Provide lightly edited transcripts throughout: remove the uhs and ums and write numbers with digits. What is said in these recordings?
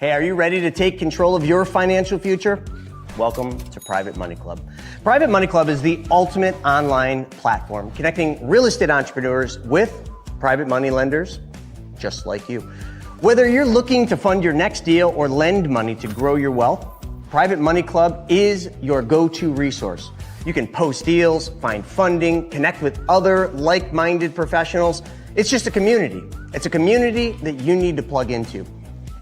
Hey, are you ready to take control of your financial future? Welcome to Private Money Club. Private Money Club is the ultimate online platform connecting real estate entrepreneurs with private money lenders just like you. Whether you're looking to fund your next deal or lend money to grow your wealth, Private Money Club is your go-to resource. You can post deals, find funding, connect with other like-minded professionals. It's just a community. It's a community that you need to plug into.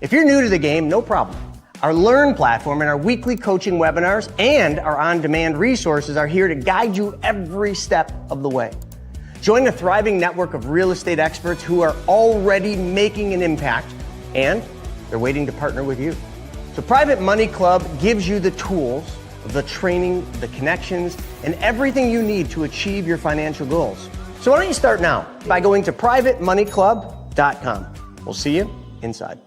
If you're new to the game, no problem. Our Learn platform and our weekly coaching webinars and our on-demand resources are here to guide you every step of the way. Join a thriving network of real estate experts who are already making an impact, and they're waiting to partner with you. So Private Money Club gives you the tools, the training, the connections, and everything you need to achieve your financial goals. So why don't you start now by going to privatemoneyclub.com. We'll see you inside.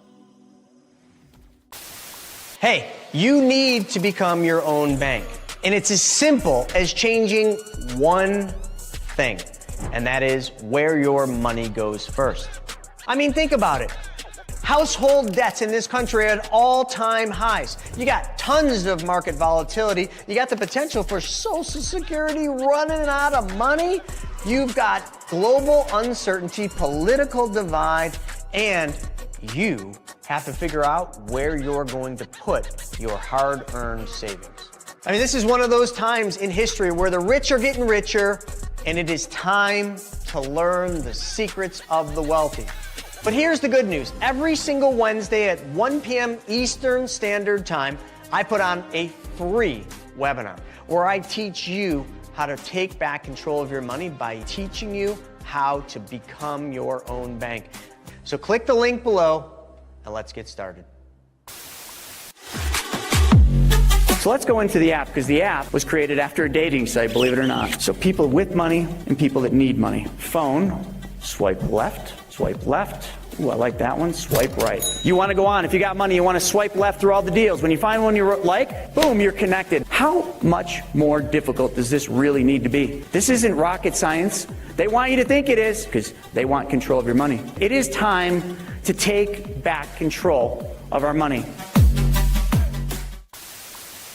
Hey, you need to become your own bank. And it's as simple as changing one thing, and that is where your money goes first. I mean, think about it. Household debts in this country are at all-time highs. You got tons of market volatility. You got the potential for Social Security running out of money. You've got global uncertainty, political divide, and you have to figure out where you're going to put your hard-earned savings. I mean, this is one of those times in history where the rich are getting richer, and it is time to learn the secrets of the wealthy. But here's the good news. Every single Wednesday at 1 p.m. Eastern Standard Time, I put on a free webinar where I teach you how to take back control of your money by teaching you how to become your own bank. So click the link below and let's get started. So let's go into the app, because the app was created after a dating site, believe it or not. So people with money and people that need money. Phone, swipe left. Ooh, I like that one. Swipe right. You want to go on. If you got money, you want to swipe left through all the deals. When you find one you like, boom, you're connected. How much more difficult does this really need to be? This isn't rocket science. They want you to think it is because they want control of your money. It is time to take back control of our money.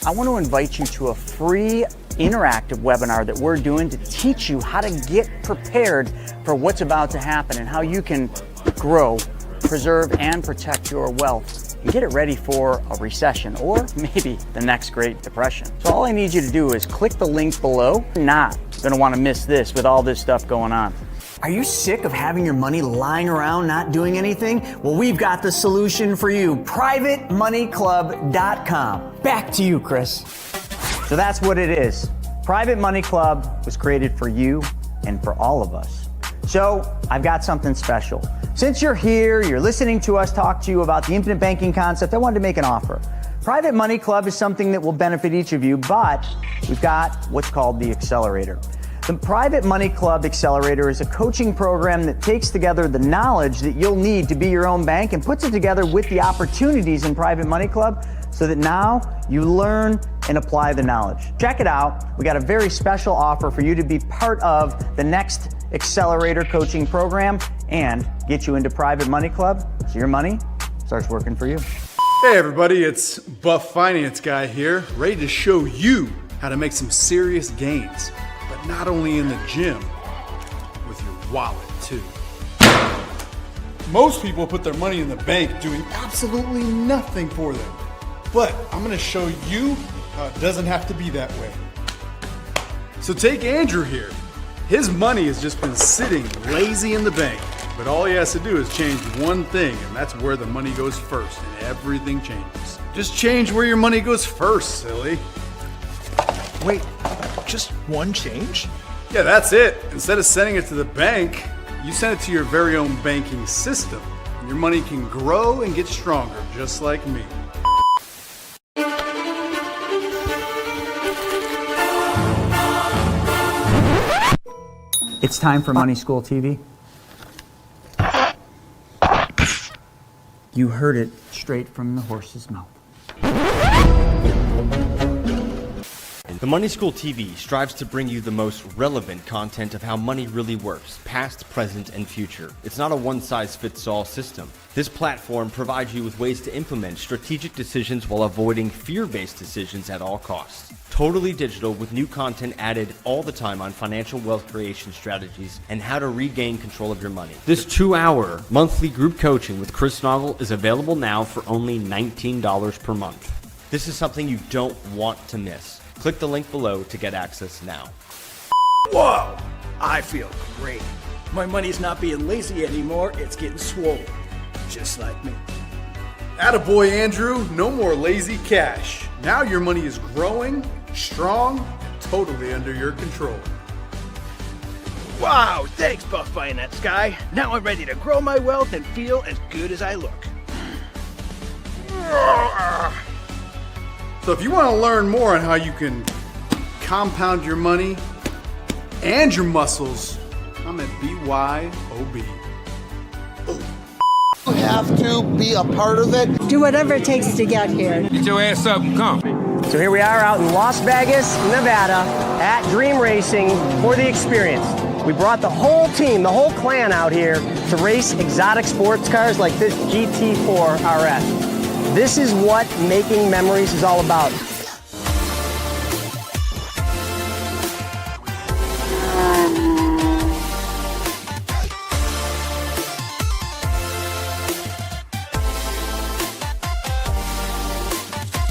I want to invite you to a free interactive webinar that we're doing to teach you how to get prepared for what's about to happen and how you can grow, preserve, and protect your wealth and get it ready for a recession or maybe the next Great Depression. So all I need you to do is click the link below. You're not going to want to miss this with all this stuff going on. Are you sick of having your money lying around not doing anything? Well, we've got the solution for you. PrivateMoneyClub.com. Back to you, Chris. So that's what it is. Private Money Club was created for you and for all of us. So I've got something special. Since you're here, you're listening to us talk to you about the infinite banking concept, I wanted to make an offer. Private Money Club is something that will benefit each of you, but we've got what's called the Accelerator. The Private Money Club Accelerator is a coaching program that takes together the knowledge that you'll need to be your own bank and puts it together with the opportunities in Private Money Club so that now you learn and apply the knowledge. Check it out. We got a very special offer for you to be part of the next Accelerator coaching program and get you into Private Money Club so your money starts working for you. Hey everybody, it's Buff Finance Guy here, ready to show you how to make some serious gains. But not only in the gym, with your wallet too. Most people put their money in the bank doing absolutely nothing for them. But I'm gonna show you how it doesn't have to be that way. So take Andrew here. His money has just been sitting lazy in the bank. But all he has to do is change one thing, and that's where the money goes first, and everything changes. Just change where your money goes first, silly. Wait, just one change? Yeah, that's it. Instead of sending it to the bank, you send it to your very own banking system. And your money can grow and get stronger, just like me. It's time for Money School TV. You heard it straight from the horse's mouth. The Money School TV strives to bring you the most relevant content of how money really works, past, present, and future. It's not a one-size-fits-all system. This platform provides you with ways to implement strategic decisions while avoiding fear-based decisions at all costs. Totally digital with new content added all the time on financial wealth creation strategies and how to regain control of your money. This 2-hour monthly group coaching with Chris Naugle is available now for only $19 per month. This is something you don't want to miss. Click the link below to get access now. Whoa! I feel great. My money's not being lazy anymore, it's getting swole. Just like me. Attaboy, Andrew. No more lazy cash. Now your money is growing, strong, totally under your control. Wow, thanks, Buff Pie in that sky. Now I'm ready to grow my wealth and feel as good as I look. So if you want to learn more on how you can compound your money and your muscles, I'm at BYOB. You have to be a part of it. Do whatever it takes to get here. Get your ass up and come. So here we are out in Las Vegas, Nevada, at Dream Racing for the experience. We brought the whole team, the whole clan out here to race exotic sports cars like this GT4 RS. This is what making memories is all about.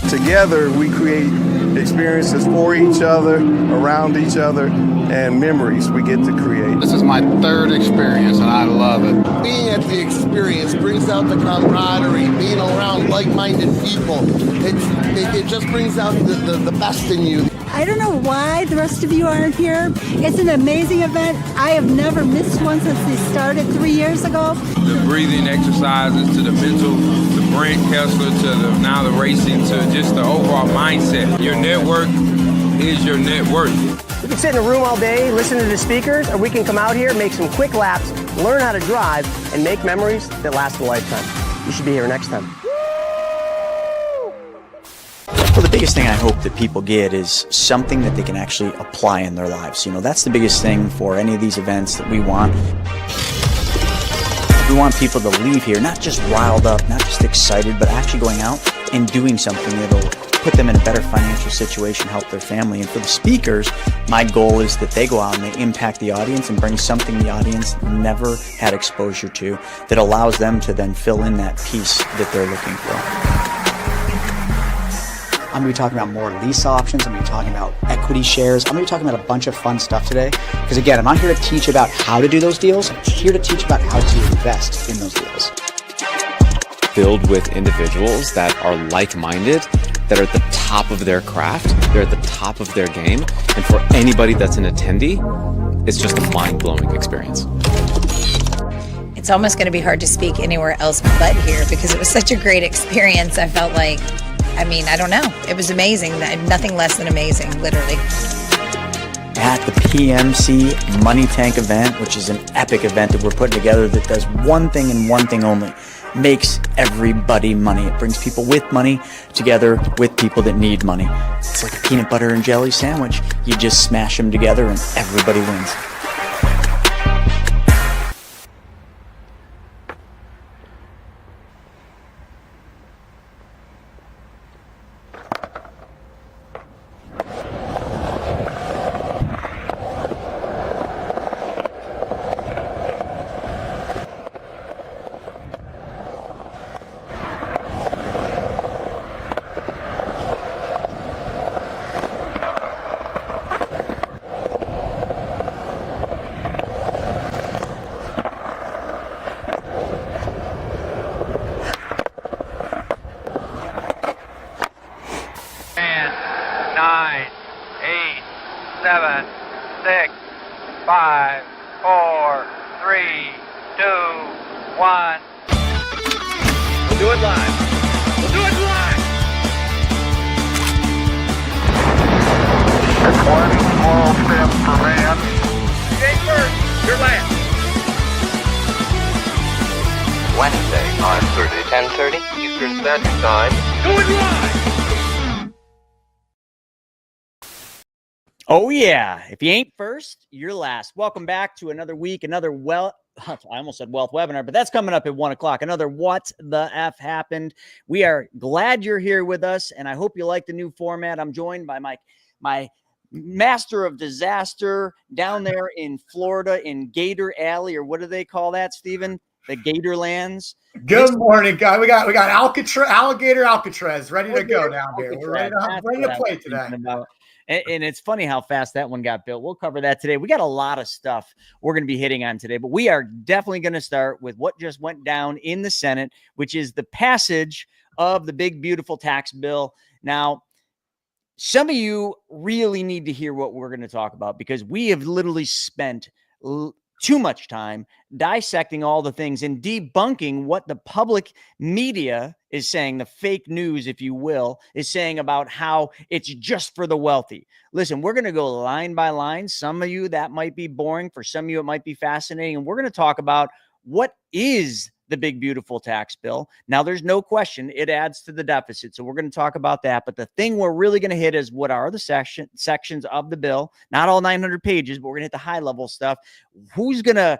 Together, we create experiences for each other, around each other, and memories we get to create. This is my third experience and I love it. Being at the experience brings out the camaraderie, being around like-minded people. It just brings out the best in you. I don't know why the rest of you aren't here. It's an amazing event. I have never missed one since they started 3 years ago. The breathing exercises to the mental, the brain Kessler to now the racing to just the overall mindset. Your network is your net worth. We can sit in a room all day, listen to the speakers, or we can come out here, make some quick laps, learn how to drive, and make memories that last a lifetime. You should be here next time. Well, the biggest thing I hope that people get is something that they can actually apply in their lives. You know, that's the biggest thing for any of these events that we want. We want people to leave here not just riled up, not just excited, but actually going out and doing something that'll put them in a better financial situation, help their family. And for the speakers, my goal is that they go out and they impact the audience and bring something the audience never had exposure to that allows them to then fill in that piece that they're looking for. I'm going to be talking about more lease options. I'm going to be talking about equity shares. I'm going to be talking about a bunch of fun stuff today. Because again, I'm not here to teach about how to do those deals. I'm here to teach about how to invest in those deals. Filled with individuals that are like-minded, that are at the top of their craft, they're at the top of their game. And for anybody that's an attendee, it's just a mind-blowing experience. It's almost going to be hard to speak anywhere else but here because it was such a great experience. I felt like, I don't know. It was amazing. Nothing less than amazing, literally. At the PMC Money Tank event, which is an epic event that we're putting together that does one thing and one thing only. Makes everybody money. It brings people with money together with people that need money. It's like a peanut butter and jelly sandwich. You just smash them together and everybody wins. Wednesday, 10:30 Eastern Standard Time. Do it live! Oh, yeah. If you ain't first, you're last. Welcome back to another week, another I almost said wealth webinar, but that's coming up at 1 o'clock. Another What the F Happened. We are glad you're here with us, and I hope you like the new format. I'm joined by my master of disaster down there in Florida in Gator Alley, or what do they call that, Stephen? The Gatorlands. Good morning, guys. We got alligator Alcatraz ready to go down here. We're ready to play today. And it's funny how fast that one got built. We'll cover that today. We got a lot of stuff we're going to be hitting on today, but we are definitely going to start with what just went down in the Senate, which is the passage of the big, beautiful tax bill. Now, some of you really need to hear what we're going to talk about because we have literally spent too much time dissecting all the things and debunking what the public media is saying, the fake news, if you will, is saying about how it's just for the wealthy. Listen, we're going to go line by line. Some of you, that might be boring. For some of you, it might be fascinating. And we're going to talk about what is the big, beautiful tax bill. Now, there's no question it adds to the deficit. So we're going to talk about that. But the thing we're really going to hit is what are the sections of the bill, not all 900 pages, but we're going to hit the high level stuff. Who's going to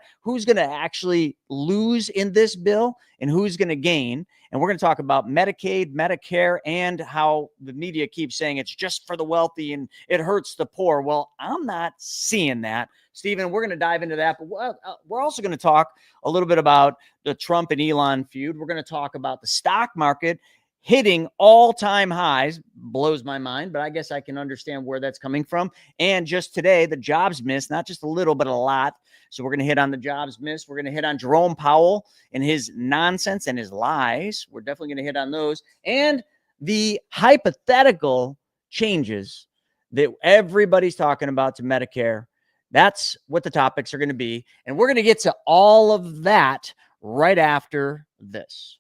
actually lose in this bill and who's going to gain? And we're going to talk about Medicaid, Medicare, and how the media keeps saying it's just for the wealthy and it hurts the poor. Well, I'm not seeing that. Stephen, we're going to dive into that, but we're also going to talk a little bit about the Trump and Elon feud. We're going to talk about the stock market hitting all-time highs. Blows my mind, but I guess I can understand where that's coming from. And just today, the jobs miss, not just a little, but a lot. So we're going to hit on the jobs miss. We're going to hit on Jerome Powell and his nonsense and his lies. We're definitely going to hit on those. And the hypothetical changes that everybody's talking about to Medicare. That's what the topics are going to be. And we're going to get to all of that right after this.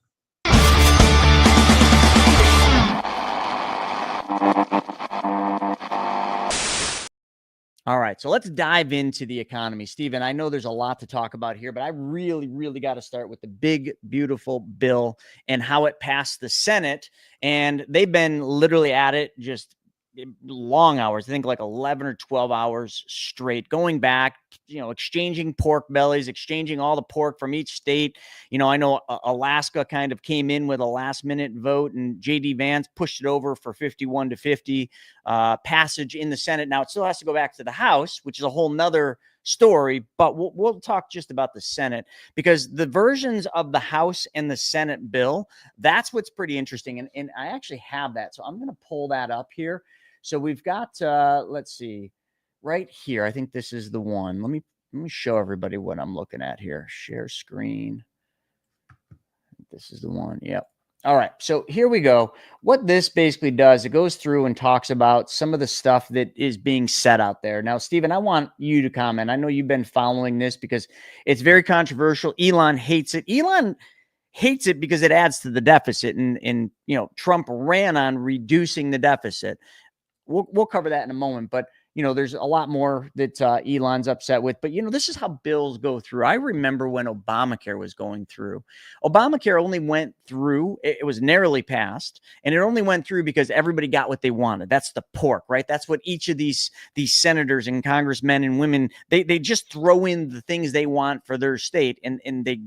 All right, so let's dive into the economy. Stephen, I know there's a lot to talk about here, but I really, really got to start with the big, beautiful bill and how it passed the Senate. And they've been literally at it just long hours, I think like 11 or 12 hours straight, going back, exchanging pork bellies, exchanging all the pork from each state. I know Alaska kind of came in with a last minute vote and JD Vance pushed it over for 51-50 passage in the Senate. Now it still has to go back to the House, which is a whole nother story, but we'll talk just about the Senate because the versions of the House and the Senate bill, that's what's pretty interesting. And I actually have that. So I'm going to pull that up here. So we've got, let's see, right here. I think this is the one. Let me show everybody what I'm looking at here. Share screen. This is the one. Yep. All right. So here we go. What this basically does, it goes through and talks about some of the stuff that is being said out there. Now, Stephen, I want you to comment. I know you've been following this because it's very controversial. Elon hates it. Elon hates it because it adds to the deficit. And Trump ran on reducing the deficit. We'll cover that in a moment, but there's a lot more that Elon's upset with. But this is how bills go through. I remember when Obamacare was going through. Obamacare only went through; it was narrowly passed, and it only went through because everybody got what they wanted. That's the pork, right? That's what each of these senators and congressmen and women they just throw in the things they want for their state, and they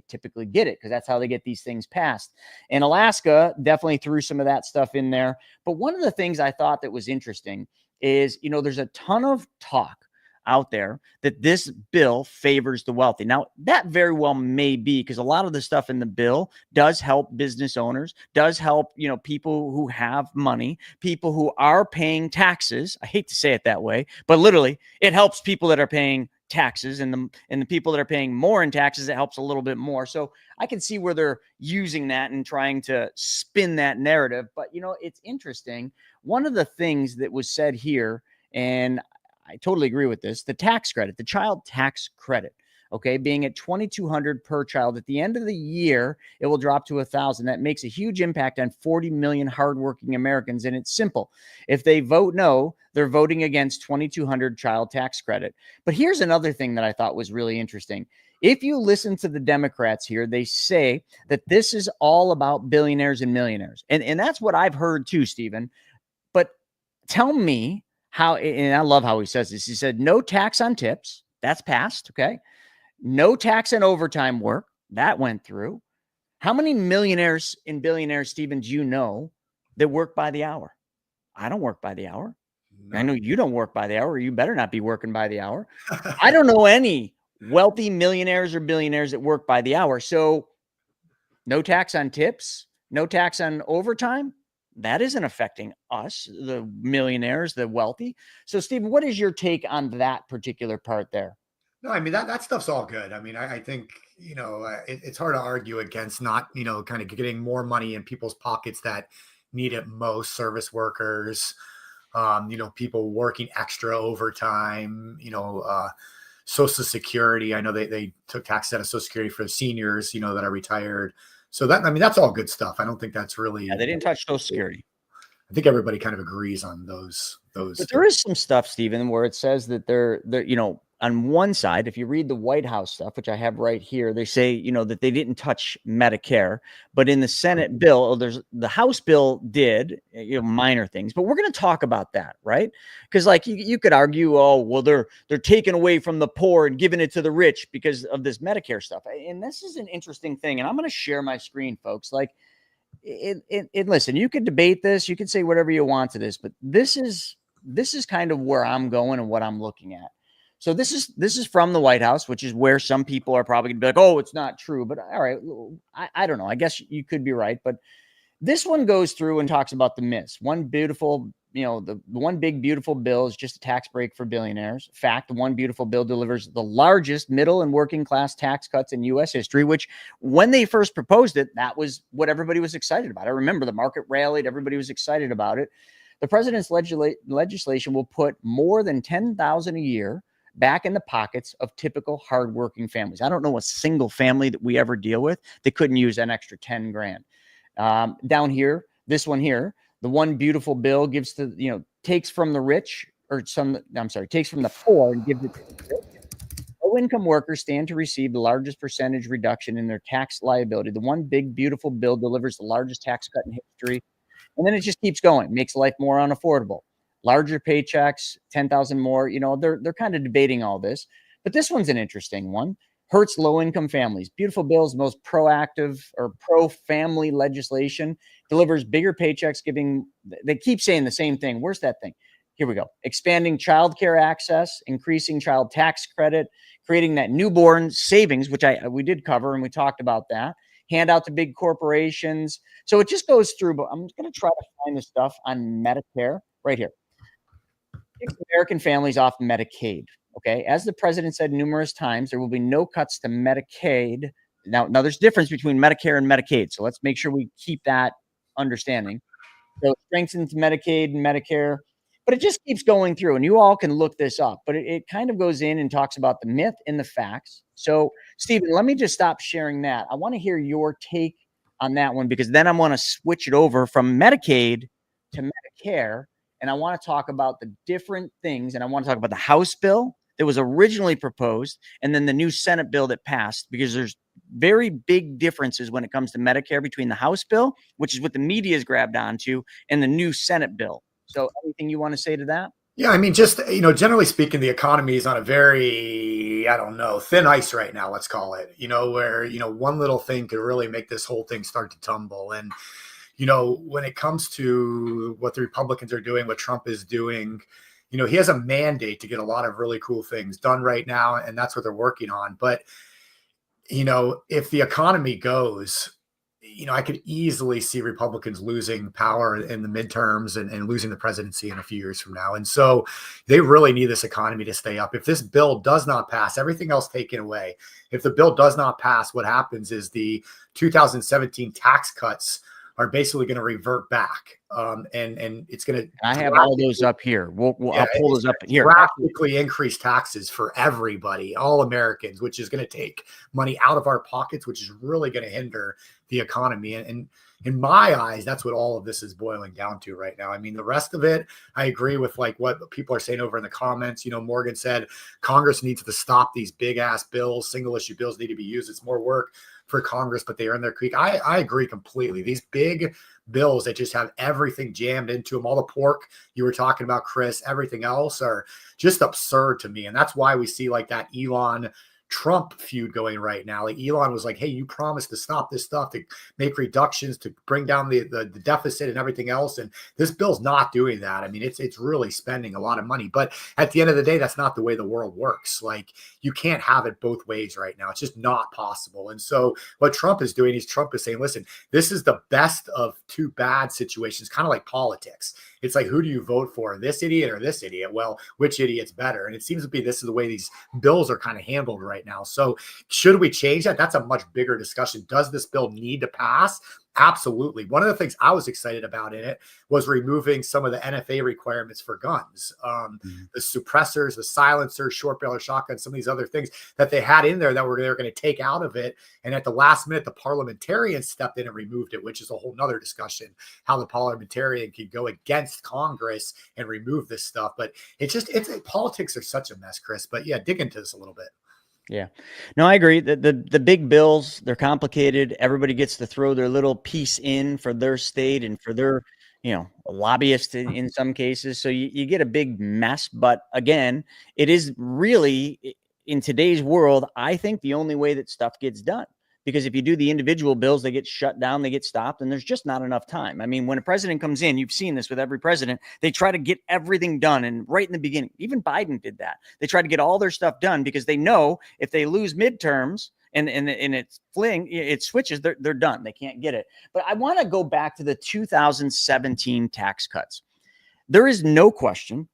typically get it because that's how they get these things passed. And Alaska definitely threw some of that stuff in there. But one of the things I thought that was interesting is, there's a ton of talk out there that this bill favors the wealthy. Now, that very well may be because a lot of the stuff in the bill does help business owners, does help, people who have money, people who are paying taxes. I hate to say it that way, but literally it helps people that are paying taxes and the people that are paying more in taxes, it helps a little bit more. So I can see where they're using that and trying to spin that narrative. But, it's interesting. One of the things that was said here, and I totally agree with this, the tax credit, the child tax credit, okay, being at $2,200 per child. At the end of the year, it will drop to $1,000. That makes a huge impact on 40 million hardworking Americans. And it's simple. If they vote no, they're voting against $2,200 child tax credit. But here's another thing that I thought was really interesting. If you listen to the Democrats here, they say that this is all about billionaires and millionaires. And that's what I've heard too, Stephen. But tell me and I love how he says this. He said, no tax on tips. That's passed. Okay. No tax on overtime work. That went through. How many millionaires and billionaires, Stephen, do you know that work by the hour? I don't work by the hour. I know you don't work by the hour. You better not be working by the hour. I don't know any wealthy millionaires or billionaires that work by the hour. So no tax on tips, no tax on overtime. That isn't affecting us, the millionaires, the wealthy. So, Stephen, what is your take on that particular part there? No, I mean, that stuff's all good. I mean, I think, it's hard to argue against not, kind of getting more money in people's pockets that need it most, service workers, people working extra overtime, Social Security. I know they took taxes out of Social Security for the seniors, that are retired. So that's all good stuff. I don't think that's really. Yeah, they didn't touch Social Security. I think everybody kind of agrees on those. But there is some stuff, Stephen, where it says that they're on one side, if you read the White House stuff, which I have right here, they say, that they didn't touch Medicare, but in the Senate bill, the House bill did, minor things, but we're going to talk about that, right? Because like you could argue, oh, well, they're taking away from the poor and giving it to the rich because of this Medicare stuff. And this is an interesting thing. And I'm going to share my screen, folks. Like listen, you could debate this, you could say whatever you want to this, but this is kind of where I'm going and what I'm looking at. So this is from the White House, which is where some people are probably going to be like, oh, it's not true. But all right, I don't know. I guess you could be right. But this one goes through and talks about the myths. One beautiful, the one big beautiful bill is just a tax break for billionaires. In fact, the one beautiful bill delivers the largest middle and working class tax cuts in U.S. history, which when they first proposed it, that was what everybody was excited about. I remember the market rallied. Everybody was excited about it. The president's legislation will put more than $10,000 a year back in the pockets of typical hardworking families. I don't know a single family that we ever deal with that couldn't use an extra 10 grand. Down here, this one here, the one beautiful bill gives to, takes from the rich takes from the poor and gives it to the rich. Low-income workers stand to receive the largest percentage reduction in their tax liability. The one big beautiful bill delivers the largest tax cut in history. And then it just keeps going, makes life more unaffordable. Larger paychecks, 10,000 more, they're kind of debating all this, but this one's an interesting one. Hurts low-income families. Beautiful bills, most proactive or pro-family legislation, delivers bigger paychecks, they keep saying the same thing. Where's that thing? Here we go. Expanding childcare access, increasing child tax credit, creating that newborn savings, which we did cover and we talked about that. Hand out to big corporations. So it just goes through, but I'm going to try to find the stuff on Medicare right here. American families off Medicaid. Okay. As the president said numerous times, there will be no cuts to Medicaid. Now there's a difference between Medicare and Medicaid. So let's make sure we keep that understanding. So it strengthens Medicaid and Medicare, but it just keeps going through and you all can look this up, but it kind of goes in and talks about the myth and the facts. So Stephen, let me just stop sharing that. I want to hear your take on that one, because then I'm going to switch it over from Medicaid to Medicare. And I want to talk about the different things. And I want to talk about the House bill that was originally proposed and then the new Senate bill that passed, because there's very big differences when it comes to Medicare between the House bill, which is what the media has grabbed onto, and the new Senate bill. So anything you want to say to that? Yeah, I mean, just, generally speaking, the economy is on a very, thin ice right now, let's call it, where, one little thing could really make this whole thing start to tumble. And when it comes to what the Republicans are doing, what Trump is doing, he has a mandate to get a lot of really cool things done right now. And that's what they're working on. But, if the economy goes, I could easily see Republicans losing power in the midterms and losing the presidency in a few years from now. And so they really need this economy to stay up. If this bill does not pass, everything else taken away. If the bill does not pass, what happens is the 2017 tax cuts are basically going to revert back. And it's going to. I have all those up here. I'll pull those up here. Drastically increase taxes for everybody, all Americans, which is going to take money out of our pockets, which is really going to hinder the economy. And in my eyes, that's what all of this is boiling down to right now. I mean, the rest of it, I agree with like what people are saying over in the comments. Morgan said Congress needs to stop these big ass bills. Single issue bills need to be used. It's more work for Congress, but they earn their creek. I agree completely. These big bills that just have everything jammed into them. All the pork you were talking about, Chris, everything else are just absurd to me. And that's why we see like that Elon Trump feud going right now. Like Elon was like, hey, you promised to stop this stuff, to make reductions, to bring down the deficit and everything else. And this bill's not doing that. I mean, it's really spending a lot of money. But at the end of the day, that's not the way the world works. Like you can't have it both ways right now. It's just not possible. And so what Trump is doing is Trump is saying, listen, this is the best of two bad situations, kind of like politics. It's like, who do you vote for, this idiot or this idiot? Well, which idiot's better? And it seems to be this is the way these bills are kind of handled right now. So should we change that? That's a much bigger discussion. Does this bill need to pass? Absolutely. One of the things I was excited about in it was removing some of the NFA requirements for guns, the suppressors, the silencers, short barrel shotguns, some of these other things that they had in there that they're going to take out of it. And at the last minute, the parliamentarians stepped in and removed it, which is a whole nother discussion, how the parliamentarian could go against Congress and remove this stuff. But politics are such a mess, Chris. But yeah, dig into this a little bit. Yeah, no, I agree. The big bills, they're complicated. Everybody gets to throw their little piece in for their state and for their, lobbyists in some cases. So you get a big mess. But again, it is really in today's world, I think the only way that stuff gets done. Because if you do the individual bills, they get shut down, they get stopped, and there's just not enough time. I mean, when a president comes in, you've seen this with every president, they try to get everything done. And right in the beginning, even Biden did that. They try to get all their stuff done because they know if they lose midterms and it switches, they're done. They can't get it. But I want to go back to the 2017 tax cuts. There is no question,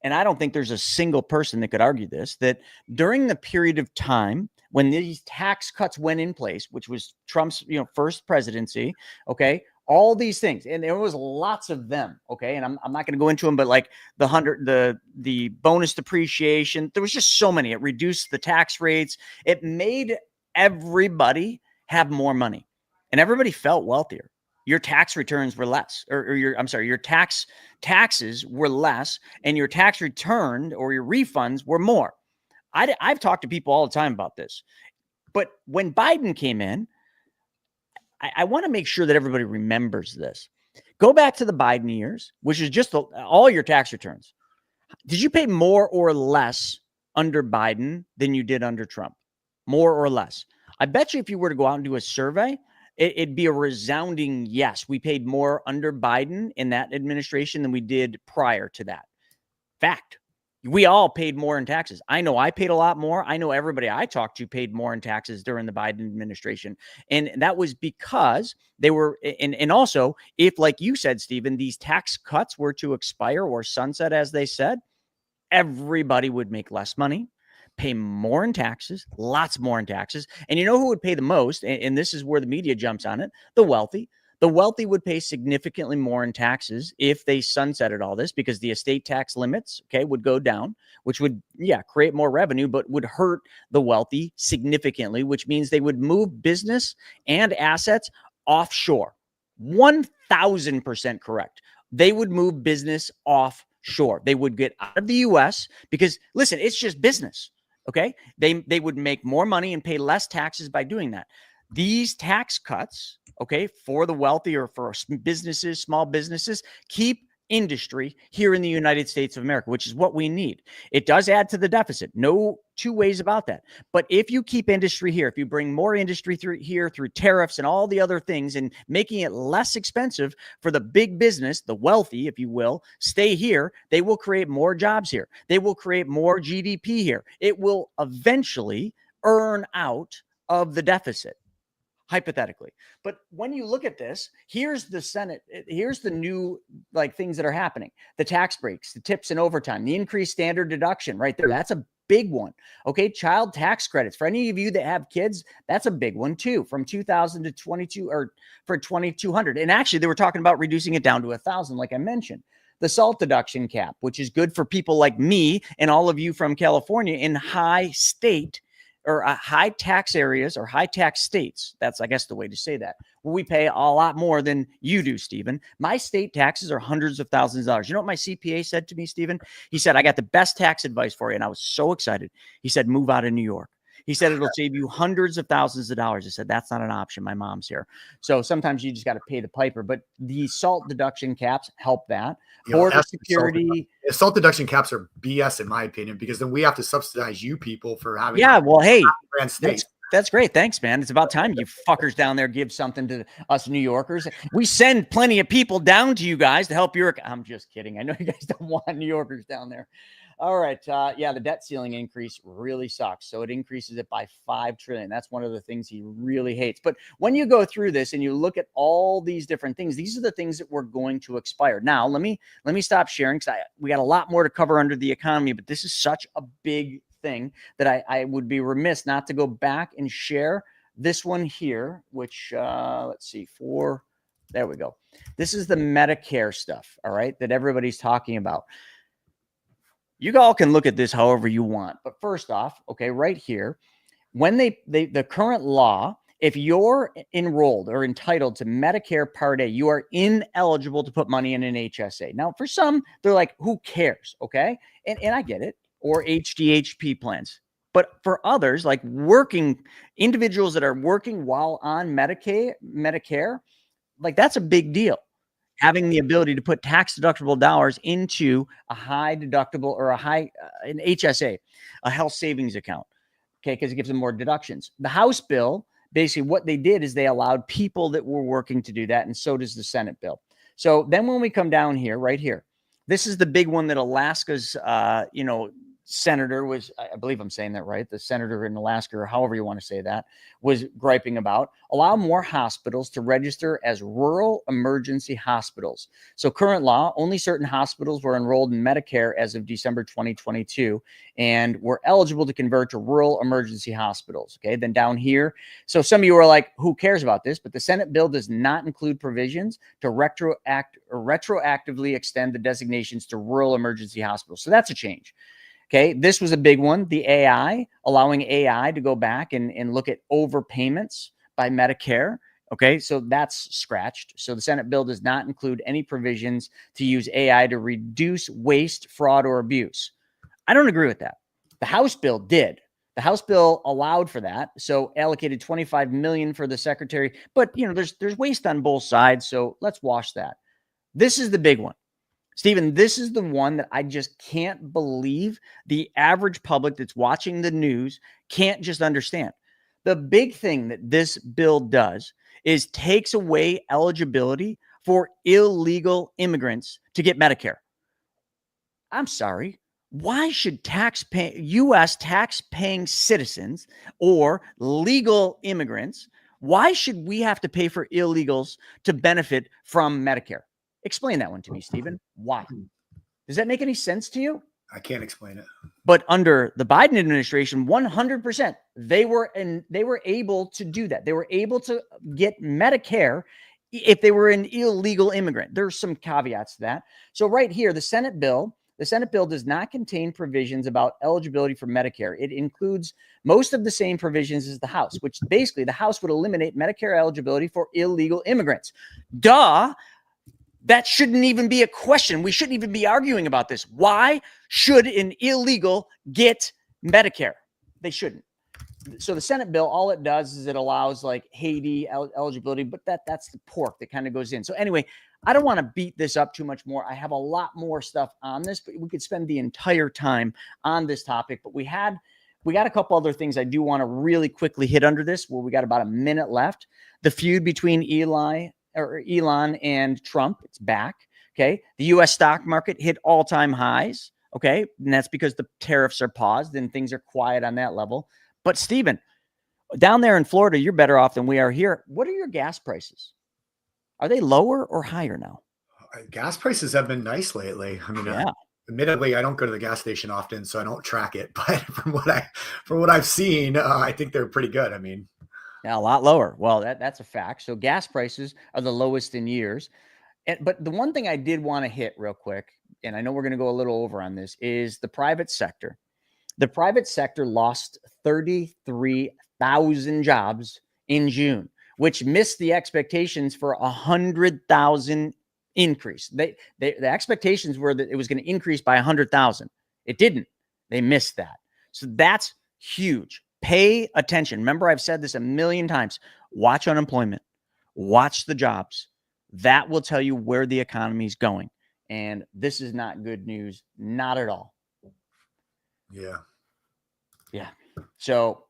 and I don't think there's a single person that could argue this, that during the period of time when these tax cuts went in place, which was Trump's, first presidency, okay, all these things, and there was lots of them, okay, and I'm not going to go into them, but like the bonus depreciation, there was just so many. It reduced the tax rates. It made everybody have more money, and everybody felt wealthier. Your tax returns were less, your taxes were less, and your tax return or your refunds were more. I've talked to people all the time about this, but when Biden came in, I want to make sure that everybody remembers this. Go back to the Biden years, which is just all your tax returns. Did you pay more or less under Biden than you did under Trump? More or less? I bet you if you were to go out and do a survey, it'd be a resounding yes. We paid more under Biden in that administration than we did prior to that. Fact. We all paid more in taxes. I know I paid a lot more. I know everybody I talked to paid more in taxes during the Biden administration. And that was because they were, and also if, like you said, Stephen, these tax cuts were to expire or sunset, as they said, everybody would make less money, pay more in taxes, lots more in taxes. And you know who would pay the most? And this is where the media jumps on it, the wealthy. The wealthy would pay significantly more in taxes if they sunsetted all this, because the estate tax limits, would go down, which would, create more revenue, but would hurt the wealthy significantly, which means they would move business and assets offshore. 1,000% correct. They would move business offshore. They would get out of the U.S. because, listen, it's just business, okay? They would make more money and pay less taxes by doing that. These tax cuts, for the wealthy or for businesses, small businesses, keep industry here in the United States of America, which is what we need. It does add to the deficit. No two ways about that. But if you keep industry here, if you bring more industry through here through tariffs and all the other things and making it less expensive for the big business, the wealthy, if you will, stay here, they will create more jobs here. They will create more GDP here. It will eventually earn out of the deficit. Hypothetically. But when you look at this, here's the Senate, here's the new things that are happening. The tax breaks, the tips and overtime, the increased standard deduction right there. That's a big one. Okay. Child tax credits for any of you that have kids. That's a big one too, from 2000 to 22 or for 2,200. And actually they were talking about reducing it down to 1,000, like I mentioned. The SALT deduction cap, which is good for people like me and all of you from California in high state or high tax areas or high tax states. That's, I guess, the way to say that. Well, we pay a lot more than you do, Stephen. My state taxes are hundreds of thousands of dollars. You know what my CPA said to me, Stephen? He said, I got the best tax advice for you. And I was so excited. He said, move out of New York. He said it'll save you hundreds of thousands of dollars. I said, that's not an option. My mom's here. So sometimes you just got to pay the piper. But the SALT deduction caps help that. Border security. SALT deduction caps are BS, in my opinion, because then we have to subsidize you people for having. Yeah, well, hey, grand state. That's great. Thanks, man. It's about time you fuckers down there give something to us New Yorkers. We send plenty of people down to you guys to help your. I'm just kidding. I know you guys don't want New Yorkers down there. All right. Yeah, the debt ceiling increase really sucks. So it increases it by $5 trillion. That's one of the things he really hates. But when you go through this and you look at all these different things, these are the things that were going to expire. Now, let me stop sharing because we got a lot more to cover under the economy, but this is such a big thing that I would be remiss not to go back and share this one here, which let's see, there we go. This is the Medicare stuff, all right, that everybody's talking about. You all can look at this however you want, but first off, okay, right here, when the current law, if you're enrolled or entitled to Medicare Part A, you are ineligible to put money in an HSA. Now, for some, they're like, who cares, okay? And I get it. Or HDHP plans. But for others, like working individuals that are working while on Medicare, like that's a big deal. Having the ability to put tax deductible dollars into a high deductible or an HSA, a health savings account, okay, because it gives them more deductions. The House bill, basically what they did is they allowed people that were working to do that, and so does the Senate bill. So then when we come down here, right here, this is the big one that Alaska's, senator was, I believe I'm saying that right, the senator in Alaska, or however you want to say that, was griping about, allow more hospitals to register as rural emergency hospitals. So current law, only certain hospitals were enrolled in Medicare as of December 2022 and were eligible to convert to rural emergency hospitals. Okay, then down here, so some of you are like, who cares about this? But the Senate bill does not include provisions to retroactively extend the designations to rural emergency hospitals. So that's a change. Okay, this was a big one. The AI, allowing AI to go back and look at overpayments by Medicare. Okay, so that's scratched. So the Senate bill does not include any provisions to use AI to reduce waste, fraud, or abuse. I don't agree with that. The House bill did. The House bill allowed for that. So allocated $25 million for the secretary. But, there's waste on both sides. So let's wash that. This is the big one. Stephen, this is the one that I just can't believe the average public that's watching the news can't just understand. The big thing that this bill does is takes away eligibility for illegal immigrants to get Medicare. I'm sorry. Why should U.S. tax-paying citizens or legal immigrants, why should we have to pay for illegals to benefit from Medicare? Explain that one to me, Stephen. Why? Does that make any sense to you? I can't explain it. But under the Biden administration, 100%, they were able to do that. They were able to get Medicare if they were an illegal immigrant. There's some caveats to that. So right here, the Senate bill does not contain provisions about eligibility for Medicare. It includes most of the same provisions as the House, which basically the House would eliminate Medicare eligibility for illegal immigrants. Duh. That shouldn't even be a question. We shouldn't even be arguing about this. Why should an illegal get Medicare? They shouldn't. So the Senate bill, all it does is it allows like Haiti eligibility, but that's the pork that kind of goes in. So anyway, I don't want to beat this up too much more. I have a lot more stuff on this, but we could spend the entire time on this topic. But we got a couple other things I do want to really quickly hit under this. Well, we got about a minute left. The feud between Elon and Trump, it's back. Okay. The U.S. stock market hit all-time highs. Okay. And that's because the tariffs are paused and things are quiet on that level. But Stephen, down there in Florida, you're better off than we are here. What are your gas prices? Are they lower or higher now? Gas prices have been nice lately. I mean, admittedly, I don't go to the gas station often, so I don't track it. But from what I've seen, I think they're pretty good. I mean, yeah, a lot lower. Well, that's a fact. So gas prices are the lowest in years. But the one thing I did want to hit real quick, and I know we're going to go a little over on this, is the private sector. The private sector lost 33,000 jobs in June, which missed the expectations for 100,000 increase. The expectations were that it was going to increase by 100,000. It didn't. They missed that. So that's huge. Pay attention. Remember, I've said this a million times. Watch unemployment. Watch the jobs. That will tell you where the economy is going. And this is not good news. Not at all. Yeah. Yeah. So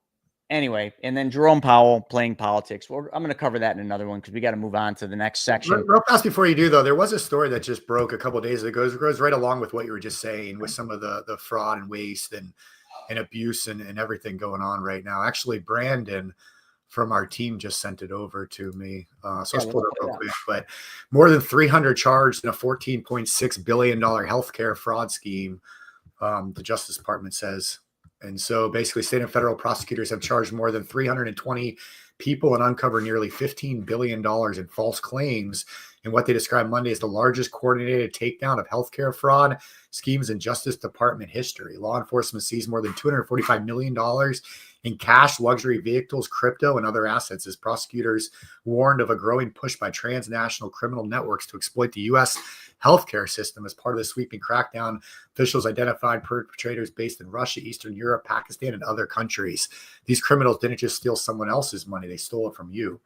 anyway, and then Jerome Powell playing politics. Well, I'm going to cover that in another one because we got to move on to the next section. Real fast before you do, though, there was a story that just broke a couple of days ago. It goes right along with what you were just saying with some of the fraud and waste and abuse and everything going on right now. Actually, Brandon from our team just sent it over to me. So let's pull it up real quick. But more than 300 charged in a $14.6 billion healthcare fraud scheme, the Justice Department says. And so basically state and federal prosecutors have charged more than 320 people and uncovered nearly $15 billion in false claims in what they described Monday as the largest coordinated takedown of healthcare fraud schemes in Justice Department history. Law enforcement seized more than $245 million in cash, luxury vehicles, crypto, and other assets as prosecutors warned of a growing push by transnational criminal networks to exploit the U.S. healthcare system. As part of the sweeping crackdown, officials identified perpetrators based in Russia, Eastern Europe, Pakistan, and other countries. These criminals didn't just steal someone else's money, they stole it from you.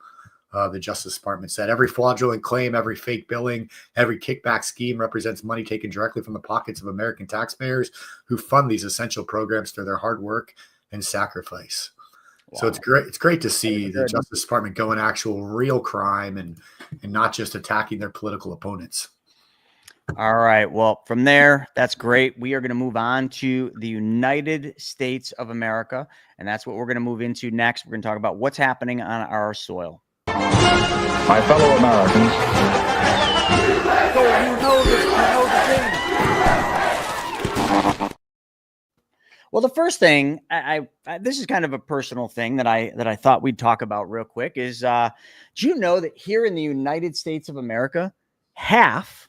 The Justice Department said every fraudulent claim, every fake billing, every kickback scheme represents money taken directly from the pockets of American taxpayers who fund these essential programs through their hard work and sacrifice. Wow. So it's great. It's great to see the Justice Department go in actual real crime and not just attacking their political opponents. All right. Well, from there, that's great. We are going to move on to the United States of America, and that's what we're going to move into next. We're going to talk about what's happening on our soil. My fellow Americans. So you know the thing. Well, the first thing I this is kind of a personal thing that I thought we'd talk about real quick is do you know that here in the United States of America, half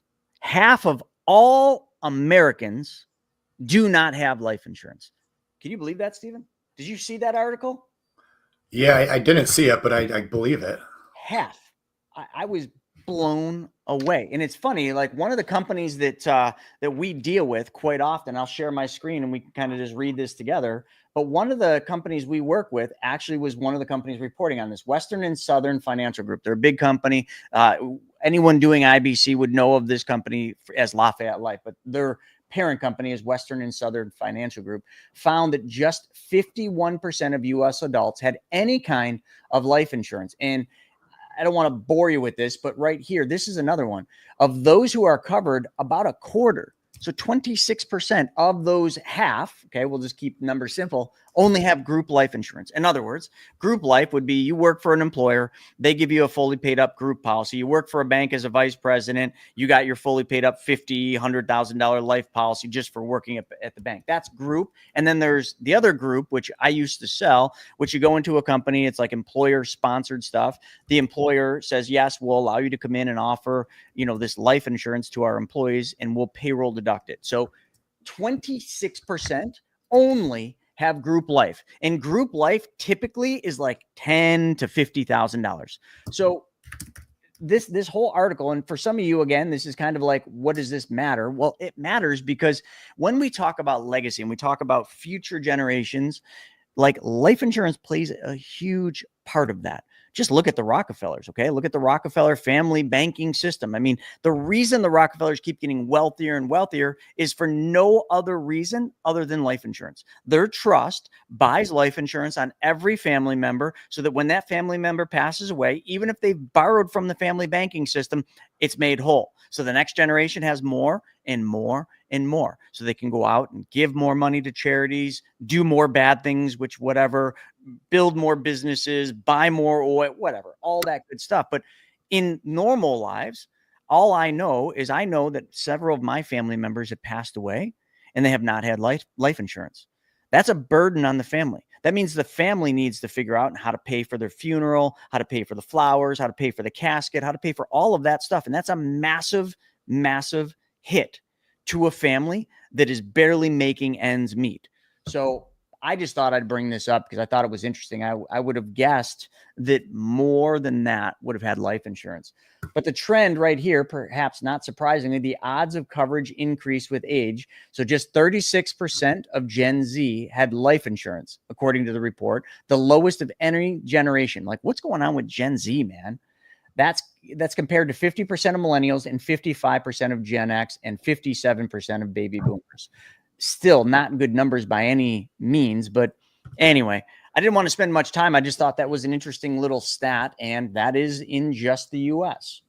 of all Americans do not have life insurance? Can you believe that, Stephen? Did you see that article? Yeah, I didn't see it, but I believe it. Half. I was blown away. And it's funny, like one of the companies that we deal with quite often, I'll share my screen and we can kind of just read this together. But one of the companies we work with actually was one of the companies reporting on this, Western and Southern Financial Group. They're a big company. Anyone doing IBC would know of this company as Lafayette Life, but their parent company is Western and Southern Financial Group, found that just 51% of U.S. adults had any kind of life insurance. And I don't want to bore you with this, but right here, this is another one. Of those who are covered, about a quarter, so 26% of those half, okay, we'll just keep numbers simple, only have group life insurance. In other words, group life would be you work for an employer, they give you a fully paid up group policy. You work for a bank as a vice president, you got your fully paid up $50,000, $100,000 life policy just for working at the bank. That's group. And then there's the other group, which I used to sell, which you go into a company, it's like employer sponsored stuff. The employer says, yes, we'll allow you to come in and offer, this life insurance to our employees and we'll payroll deduct it. So 26% only have group life, and group life typically is like $10,000 to $50,000. So this whole article, and for some of you, again, this is kind of like, what does this matter? Well, it matters because when we talk about legacy and we talk about future generations, like life insurance plays a huge part of that. Just look at the Rockefellers, okay? Look at the Rockefeller family banking system. I mean, the reason the Rockefellers keep getting wealthier and wealthier is for no other reason other than life insurance. Their trust buys life insurance on every family member so that when that family member passes away, even if they've borrowed from the family banking system, it's made whole. So the next generation has more and more and more. So they can go out and give more money to charities, do more bad things, which whatever, build more businesses, buy more oil, whatever, all that good stuff. But in normal lives, all I know is I know that several of my family members have passed away and they have not had life insurance. That's a burden on the family. That means the family needs to figure out how to pay for their funeral, how to pay for the flowers, how to pay for the casket, how to pay for all of that stuff. And that's a massive, massive hit to a family that is barely making ends meet. So I just thought I'd bring this up because I thought it was interesting. I would have guessed that more than that would have had life insurance. But the trend right here, perhaps not surprisingly, the odds of coverage increase with age. So just 36% of Gen Z had life insurance, according to the report, the lowest of any generation. Like, what's going on with Gen Z, man? That's compared to 50% of millennials and 55% of Gen X and 57% of baby boomers. Still not good numbers by any means, but anyway, I didn't want to spend much time. I just thought that was an interesting little stat, and that is in just the U.S.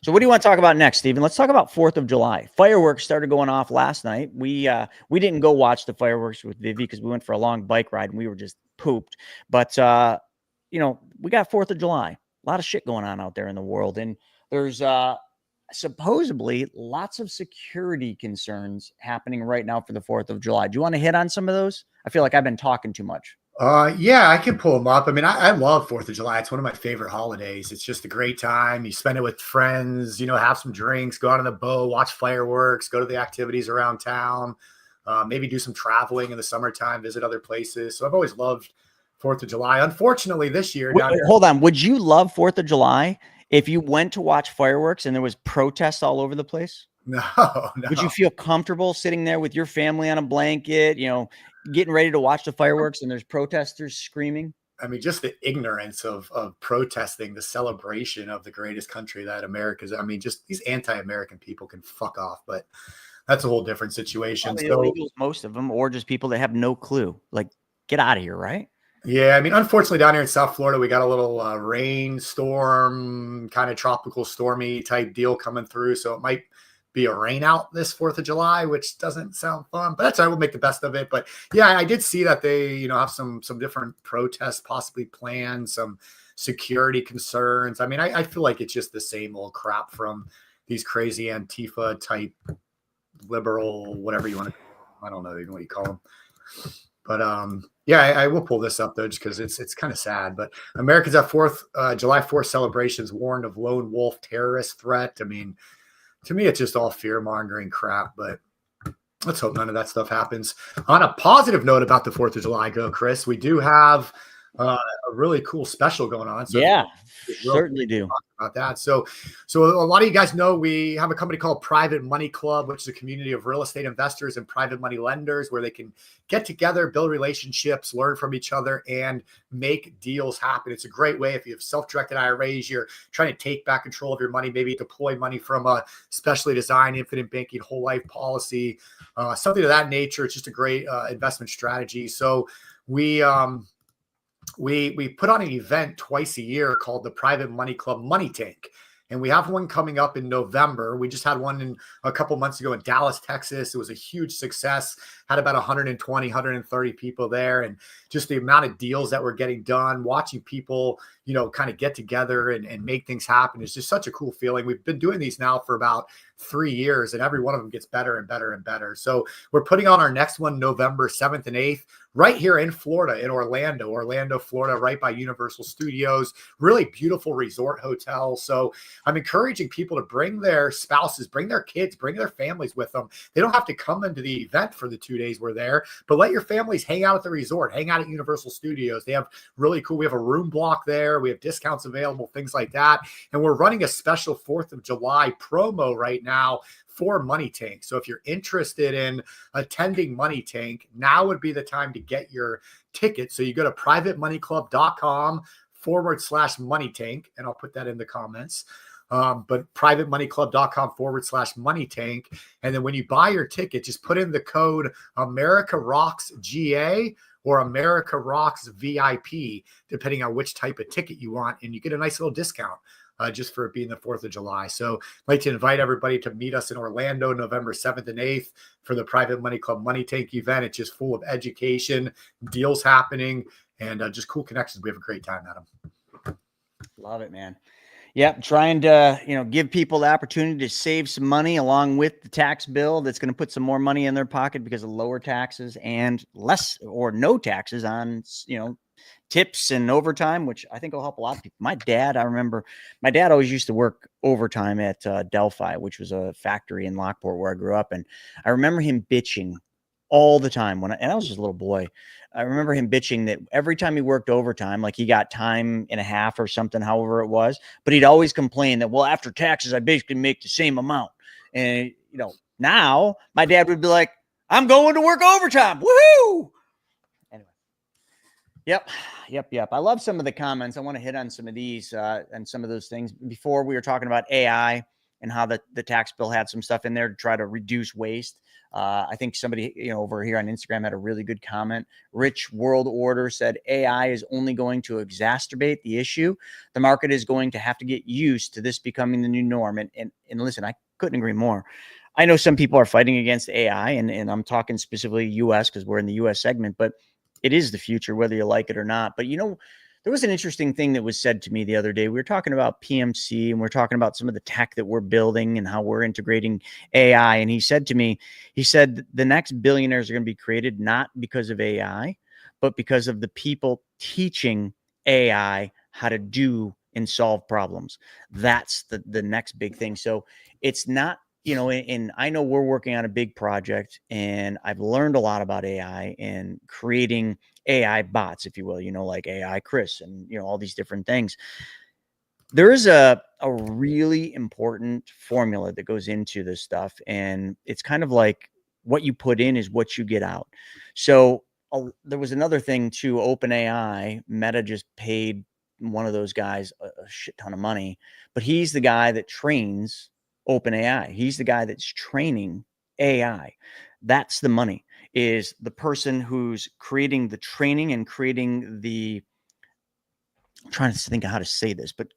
So what do you want to talk about next, Stephen? Let's talk about 4th of July. Fireworks started going off last night. We didn't go watch the fireworks with Vivi because we went for a long bike ride and we were just pooped. But, we got 4th of July. A lot of shit going on out there in the world. And there's supposedly lots of security concerns happening right now for the 4th of July. Do you want to hit on some of those? I feel like I've been talking too much. Yeah, I can pull them up. I mean, I love 4th of July. It's one of my favorite holidays. It's just a great time. You spend it with friends, have some drinks, go out on the boat, watch fireworks, go to the activities around town, maybe do some traveling in the summertime, visit other places. So I've always loved 4th of July. Unfortunately, this year, hold on. Would you love 4th of July if you went to watch fireworks and there was protests all over the place? No. Would you feel comfortable sitting there with your family on a blanket, getting ready to watch the fireworks and there's protesters screaming? I mean, just the ignorance of protesting the celebration of the greatest country that America's. I mean, just these anti-American people can fuck off, but that's a whole different situation. Illegals, most of them, or just people that have no clue. Like, get out of here, right? Yeah, I mean, unfortunately, down here in South Florida, we got a little rainstorm, kind of tropical stormy type deal coming through. So it might be a rain out this 4th of July, which doesn't sound fun, but that's all right. We'll make the best of it. But yeah, I did see that they, have some different protests possibly planned, some security concerns. I mean, I feel like it's just the same old crap from these crazy Antifa type liberal, whatever you want to, I don't know even what you call them. But yeah, I will pull this up though, just because it's kind of sad. But Americans at July 4th celebrations warned of lone wolf terrorist threat. I mean, to me, it's just all fear mongering crap. But let's hope none of that stuff happens. On a positive note about the 4th of July, Chris, we do have a really cool special going on. So yeah, certainly do. About that. So a lot of you guys know we have a company called Private Money Club, which is a community of real estate investors and private money lenders where they can get together, build relationships, learn from each other, and make deals happen. It's a great way if you have self-directed IRAs, you're trying to take back control of your money, maybe deploy money from a specially designed infinite banking whole life policy, something of that nature. It's just a great investment strategy. So we put on an event twice a year called the Private Money Club Money Tank. And we have one coming up in November. We just had one a couple months ago in Dallas, Texas. It was a huge success. Had about 120, 130 people there. And just the amount of deals that were getting done, watching people, kind of get together and make things happen is just such a cool feeling. We've been doing these now for about 3 years, and every one of them gets better and better and better. So we're putting on our next one November 7th and 8th right here in Florida, in Orlando, Florida, right by Universal Studios. Really beautiful resort hotel. So I'm encouraging people to bring their spouses, bring their kids, bring their families with them. They don't have to come into the event for the 2 days we're there, but let your families hang out at the resort, hang out at Universal Studios. They have really cool, we have a room block there. We have discounts available, things like that. And we're running a special 4th of July promo right now for Money Tank. So if you're interested in attending Money Tank, now would be the time to get your ticket. So you go to privatemoneyclub.com/Money Tank, and I'll put that in the comments. But privatemoneyclub.com/Money Tank. And then when you buy your ticket, just put in the code America Rocks GA or America Rocks VIP, depending on which type of ticket you want. And you get a nice little discount just for it being the 4th of July. So I'd like to invite everybody to meet us in Orlando, November 7th and 8th for the Private Money Club Money Tank event. It's just full of education, deals happening, and just cool connections. We have a great time, Adam. Love it, man. Yep, trying to, give people the opportunity to save some money along with the tax bill that's going to put some more money in their pocket because of lower taxes and less or no taxes on, tips and overtime, which I think will help a lot of people. My dad always used to work overtime at Delphi, which was a factory in Lockport where I grew up. And I remember him bitching all the time. And I was just a little boy, I remember him bitching that every time he worked overtime, like he got time and a half or something, however it was, but he'd always complain that, well, after taxes, I basically make the same amount. And, you know, now my dad would be like, I'm going to work overtime. Woohoo! Anyway. Yep. I love some of the comments. I want to hit on some of these and some of those things. Before we were talking about AI and how the tax bill had some stuff in there to try to reduce waste. I think somebody, over here on Instagram had a really good comment. Rich World Order said AI is only going to exacerbate the issue. The market is going to have to get used to this becoming the new norm. And listen, I couldn't agree more. I know some people are fighting against AI, and I'm talking specifically US because we're in the US segment, but it is the future, whether you like it or not. But, there was an interesting thing that was said to me the other day. We were talking about PMC and we're talking about some of the tech that we're building and how we're integrating AI. And he said to me, the next billionaires are going to be created not because of AI, but because of the people teaching AI how to do and solve problems. That's the next big thing. So it's not, and I know we're working on a big project and I've learned a lot about AI and creating AI bots, if you will, like AI Chris and, all these different things. There is a really important formula that goes into this stuff. And it's kind of like what you put in is what you get out. So there was another thing too, OpenAI, Meta just paid one of those guys a shit ton of money, but he's the guy that trains OpenAI. He's the guy that's training AI. That's the money, is the person who's creating the training and creating I'm trying to think of how to say this, but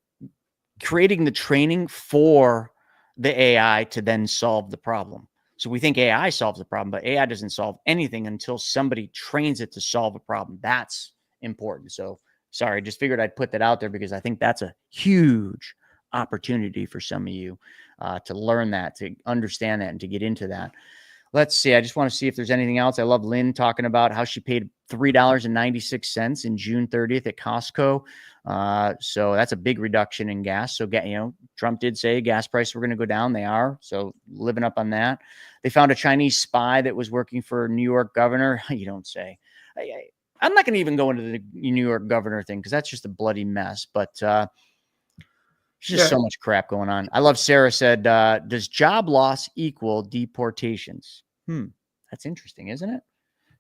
creating the training for the AI to then solve the problem. So we think AI solves the problem, but AI doesn't solve anything until somebody trains it to solve a problem. That's important. So sorry, just figured I'd put that out there because I think that's a huge opportunity for some of you to learn that, to understand that, and to get into that. Let's see. I just want to see if there's anything else. I love Lynn talking about how she paid $3.96 in June 30th at Costco. So that's a big reduction in gas. So, Trump did say gas prices were going to go down. They are. So living up on that. They found a Chinese spy that was working for a New York governor. You don't say. I'm not going to even go into the New York governor thing because that's just a bloody mess. But there's just so much crap going on. I love Sarah said, does job loss equal deportations? That's interesting, isn't it?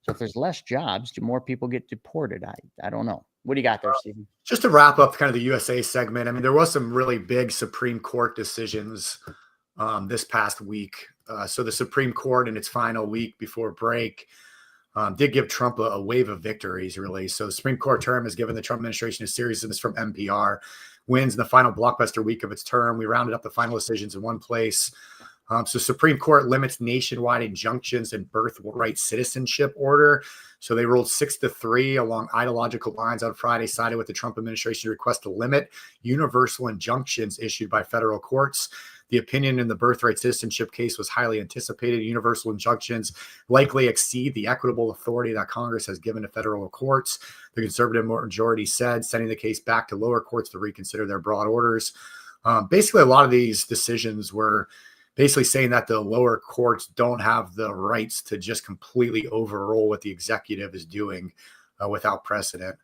So if there's less jobs, do more people get deported? I don't know. What do you got there, Stephen? Just to wrap up kind of the USA segment, I mean, there was some really big Supreme Court decisions this past week. So the Supreme Court in its final week before break did give Trump a wave of victories, really. So the Supreme Court term has given the Trump administration a series, and this from NPR, wins in the final blockbuster week of its term. We rounded up the final decisions in one place. So Supreme Court limits nationwide injunctions and birthright citizenship order. So they ruled 6-3 along ideological lines on Friday, sided with the Trump administration's request to limit universal injunctions issued by federal courts. The opinion in the birthright citizenship case was highly anticipated. Universal injunctions likely exceed the equitable authority that Congress has given to federal courts, the conservative majority said, sending the case back to lower courts to reconsider their broad orders. Basically, a lot of these decisions were basically saying that the lower courts don't have the rights to just completely overrule what the executive is doing without precedent.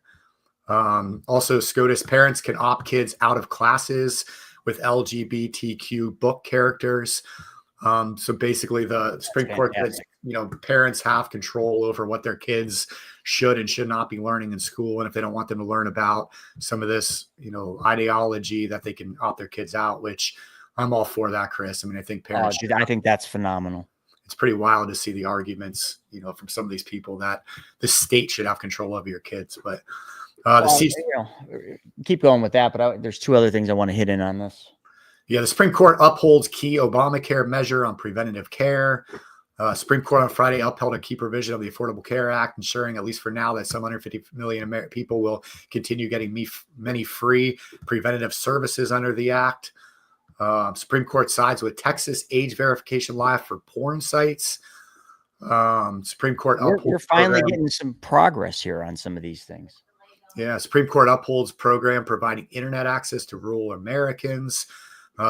Also, SCOTUS parents can opt kids out of classes with LGBTQ book characters. So basically the Supreme Court says, parents have control over what their kids should and should not be learning in school. And if they don't want them to learn about some of this, ideology, that they can opt their kids out, which I'm all for that, Chris. I mean, I think parents, I think that's phenomenal. It's pretty wild to see the arguments, from some of these people that the state should have control over your kids. But keep going with that. But there's two other things I want to hit in on this. Yeah, the Supreme Court upholds key Obamacare measure on preventative care. Supreme Court on Friday upheld a key provision of the Affordable Care Act, ensuring, at least for now, that 750 million people will continue getting many free preventative services under the act. Supreme Court sides with Texas age verification law for porn sites. Supreme Court upholds. We're finally getting some progress here on some of these things. Yeah, Supreme Court upholds program providing internet access to rural Americans.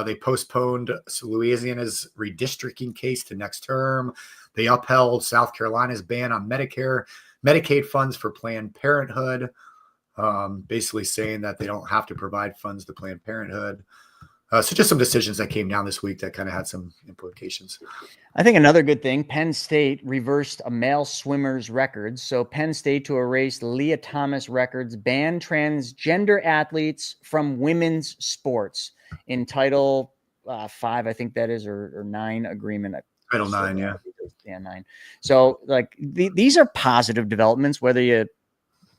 They postponed Louisiana's redistricting case to next term. They upheld South Carolina's ban on Medicaid funds for Planned Parenthood, basically saying that they don't have to provide funds to Planned Parenthood. So just some decisions that came down this week that kind of had some implications. I think another good thing, Penn State reversed a male swimmer's records. So Penn State to erase Leah Thomas records, banned transgender athletes from women's sports in Title 5, I think that is, or 9 agreement. Title 9, yeah. Yeah, 9. So like these are positive developments, whether you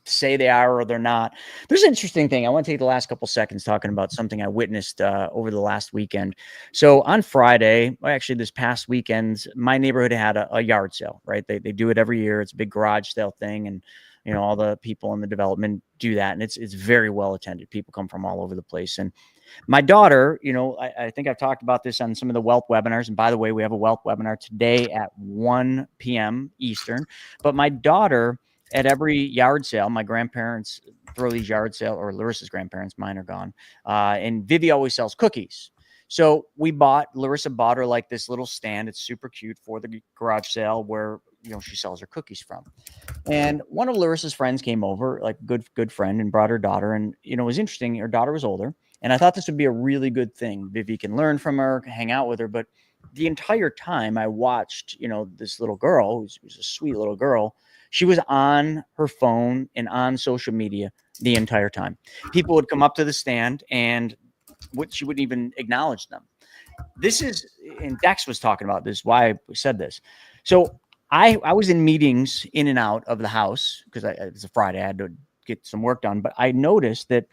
say they are or they're not. There's an interesting thing. I want to take the last couple seconds talking about something I witnessed over the last weekend. So on Friday, actually this past weekend, my neighborhood had a yard sale, right? They do it every year. It's a big garage sale thing. And, you know, all the people in the development do that. And it's very well attended. People come from all over the place. And my daughter, you know, I think I've talked about this on some of the wealth webinars. And by the way, we have a wealth webinar today at 1 p.m. Eastern. But my daughter, at every yard sale, my grandparents throw these yard sale, or Larissa's grandparents, mine are gone. And Vivi always sells cookies. So Larissa bought her like this little stand. It's super cute for the garage sale where, you know, she sells her cookies from. And one of Larissa's friends came over, like good friend, and brought her daughter. And, you know, it was interesting. Her daughter was older. And I thought this would be a really good thing. Vivi can learn from her, hang out with her. But the entire time I watched, you know, this little girl, who's a sweet little girl, she was on her phone and on social media the entire time. People would come up to the stand and she wouldn't even acknowledge them. This is, and Dex was talking about this, why I said this. So I was in meetings in and out of the house because it was a Friday. I had to get some work done. But I noticed that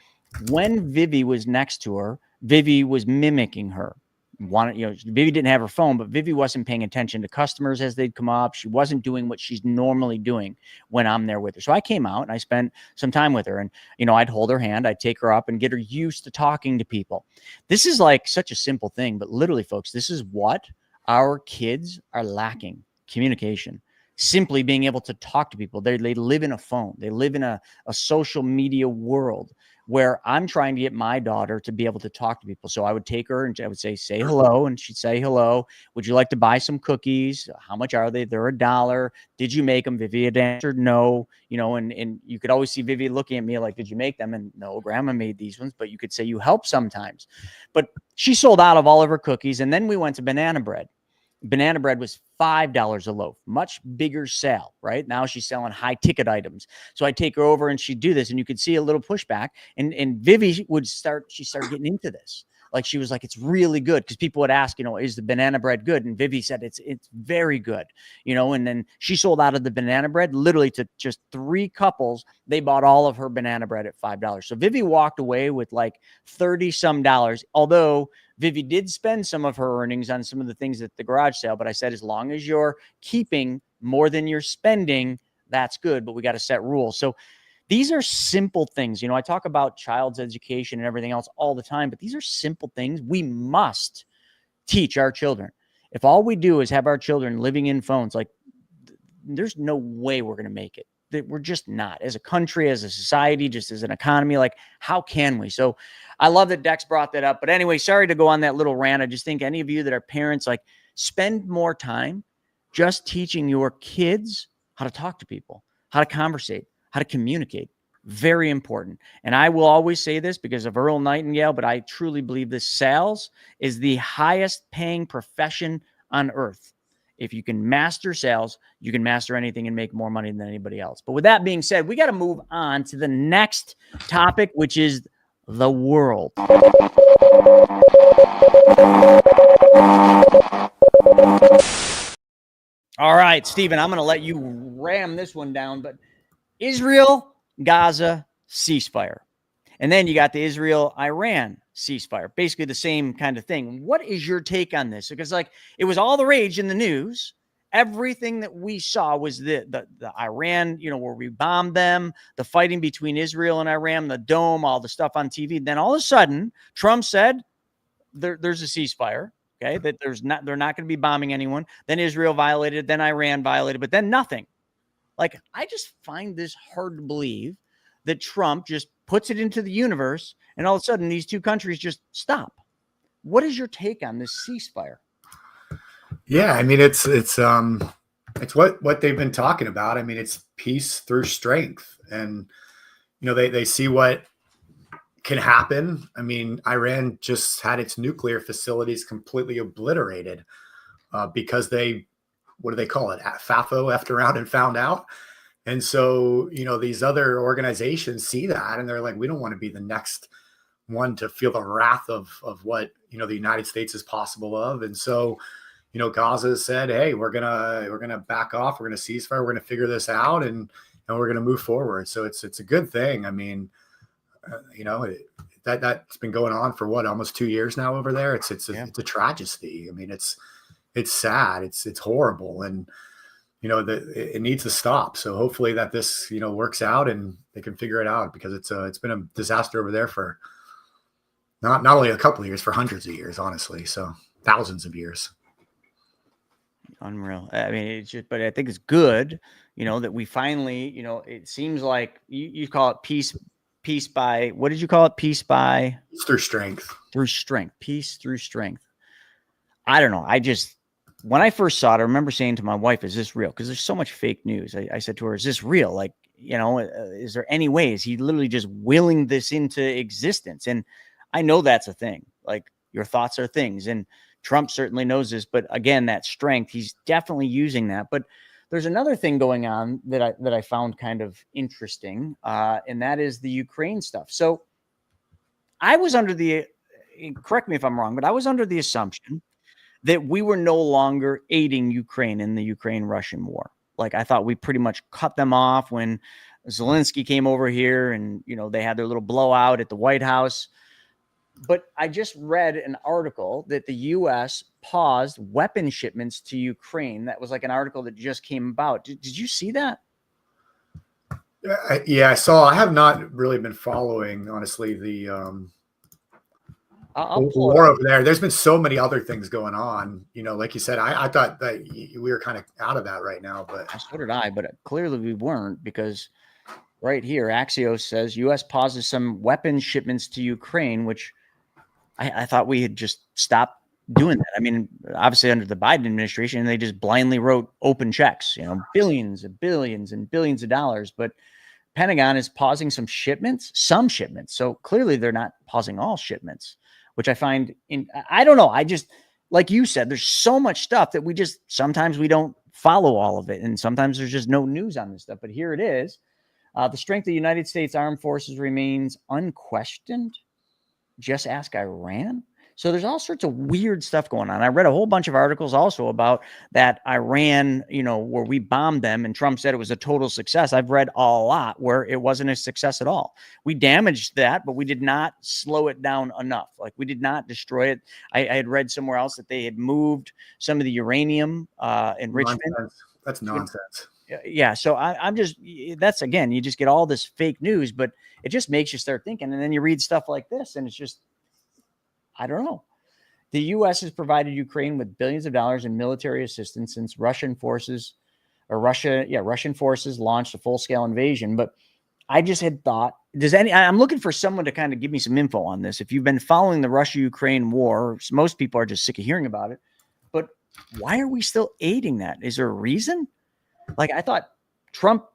when Vivi was next to her, Vivi was mimicking her. Vivi didn't have her phone, but Vivi wasn't paying attention to customers as they'd come up. She wasn't doing what she's normally doing when I'm there with her. So I came out and I spent some time with her, and, you know, I'd hold her hand, I'd take her up and get her used to talking to people. This is like such a simple thing, but literally, folks, this is what our kids are lacking: communication. Simply being able to talk to people. They live in a phone. They live in a social media world where I'm trying to get my daughter to be able to talk to people. So I would take her and I would say hello. And she'd say, hello. Would you like to buy some cookies? How much are they? They're $1. Did you make them? Vivi had answered no, you know, and you could always see Vivi looking at me like, did you make them? And no, Grandma made these ones, but you could say you help sometimes. But she sold out of all of her cookies. And then we went to banana bread. Banana bread was $5 a loaf, much bigger sale, right? Now she's selling high ticket items. So I take her over and she'd do this, and you could see a little pushback, and Vivi she started getting into this. Like, she was like, it's really good, because people would ask, you know, is the banana bread good? And Vivi said, it's very good, you know, and then she sold out of the banana bread literally to just 3 couples. They bought all of her banana bread at $5. So Vivi walked away with like 30 some dollars, although Vivi did spend some of her earnings on some of the things at the garage sale. But I said, as long as you're keeping more than you're spending, that's good. But we got to set rules. So these are simple things. You know, I talk about child's education and everything else all the time, but these are simple things we must teach our children. If all we do is have our children living in phones, like, there's no way we're going to make it. We're just not, as a country, as a society, just as an economy. Like, how can we? So I love that Dex brought that up. But anyway, sorry to go on that little rant. I just think any of you that are parents, like, spend more time just teaching your kids how to talk to people, how to conversate, how to communicate. Very important. And I will always say this because of Earl Nightingale, but I truly believe this: sales is the highest paying profession on earth. If you can master sales, you can master anything and make more money than anybody else. But with that being said, we got to move on to the next topic, which is the world. All right, Stephen, I'm going to let you ram this one down, but Israel, Gaza ceasefire. And then you got the Israel-Iran ceasefire, basically the same kind of thing. What is your take on this? Because, like, it was all the rage in the news. Everything that we saw was the Iran, you know, where we bombed them, the fighting between Israel and Iran, the dome, all the stuff on TV. Then all of a sudden, Trump said there's a ceasefire. Okay, that they're not going to be bombing anyone. Then Israel violated, then Iran violated, but then nothing. Like, I just find this hard to believe that Trump just puts it into the universe and all of a sudden these two countries just stop. What is your take on this ceasefire? Yeah, I mean, it's It's what they've been talking about. I mean, it's peace through strength, and they see what can happen. I mean, Iran just had its nuclear facilities completely obliterated because what do they call it? FAFO, effed around and found out. And so, these other organizations see that and they're like, we don't want to be the next one to feel the wrath of what, the United States is possible of. And so, Gaza has said, hey, we're gonna back off, we're gonna ceasefire, we're gonna figure this out, and we're gonna move forward. So it's a good thing. I mean, that's been going on for almost 2 years now over there. It's a tragedy. I mean, it's sad. It's horrible. And, it needs to stop. So hopefully that this, works out and they can figure it out, because it's been a disaster over there for not only a couple of years, for hundreds of years, honestly. So thousands of years. Unreal. I mean, but I think it's good, that we finally, it seems like you call it peace by, what did you call it? Peace by? Through strength. Through strength. Peace through strength. I don't know. When I first saw it, I remember saying to my wife, is this real? Because there's so much fake news. I said to her, is this real? Like, is there any way? Is he literally just willing this into existence? And I know that's a thing. Like, your thoughts are things. And Trump certainly knows this. But again, that strength, he's definitely using that. But there's another thing going on that I found kind of interesting, and that is the Ukraine stuff. So I was correct me if I'm wrong, but I was under the assumption that we were no longer aiding Ukraine in the Ukraine-Russian war. Like, I thought we pretty much cut them off when Zelensky came over here and, they had their little blowout at the White House. But I just read an article that the U.S. paused weapon shipments to Ukraine. That was like an article that just came about. Did you see that? Yeah, I saw. I have not really been following, honestly, the war over there. There's been so many other things going on. Like you said, I thought that we were kind of out of that right now. But so did I. But clearly we weren't, because right here, Axios says U.S. pauses some weapons shipments to Ukraine, which I thought we had just stopped doing that. I mean, obviously under the Biden administration, they just blindly wrote open checks, billions and billions and billions of dollars. But Pentagon is pausing some shipments. So clearly they're not pausing all shipments, which I find I don't know. I just, like you said, there's so much stuff that sometimes we don't follow all of it. And sometimes there's just no news on this stuff. But here it is. The strength of the United States Armed Forces remains unquestioned. Just ask Iran. So there's all sorts of weird stuff going on. I read a whole bunch of articles also about that Iran, where we bombed them and Trump said it was a total success. I've read a lot where it wasn't a success at all. We damaged that, but we did not slow it down enough. Like, we did not destroy it. I had read somewhere else that they had moved some of the uranium enrichment. That's nonsense. Yeah. So I'm just, that's, again, you just get all this fake news, but it just makes you start thinking. And then you read stuff like this and it's just, I don't know. The U.S. has provided Ukraine with billions of dollars in military assistance since Russian forces launched a full-scale invasion. But I just had thought, I'm looking for someone to kind of give me some info on this. If you've been following the Russia-Ukraine war, most people are just sick of hearing about it. But why are we still aiding that? Is there a reason? Like, I thought Trump,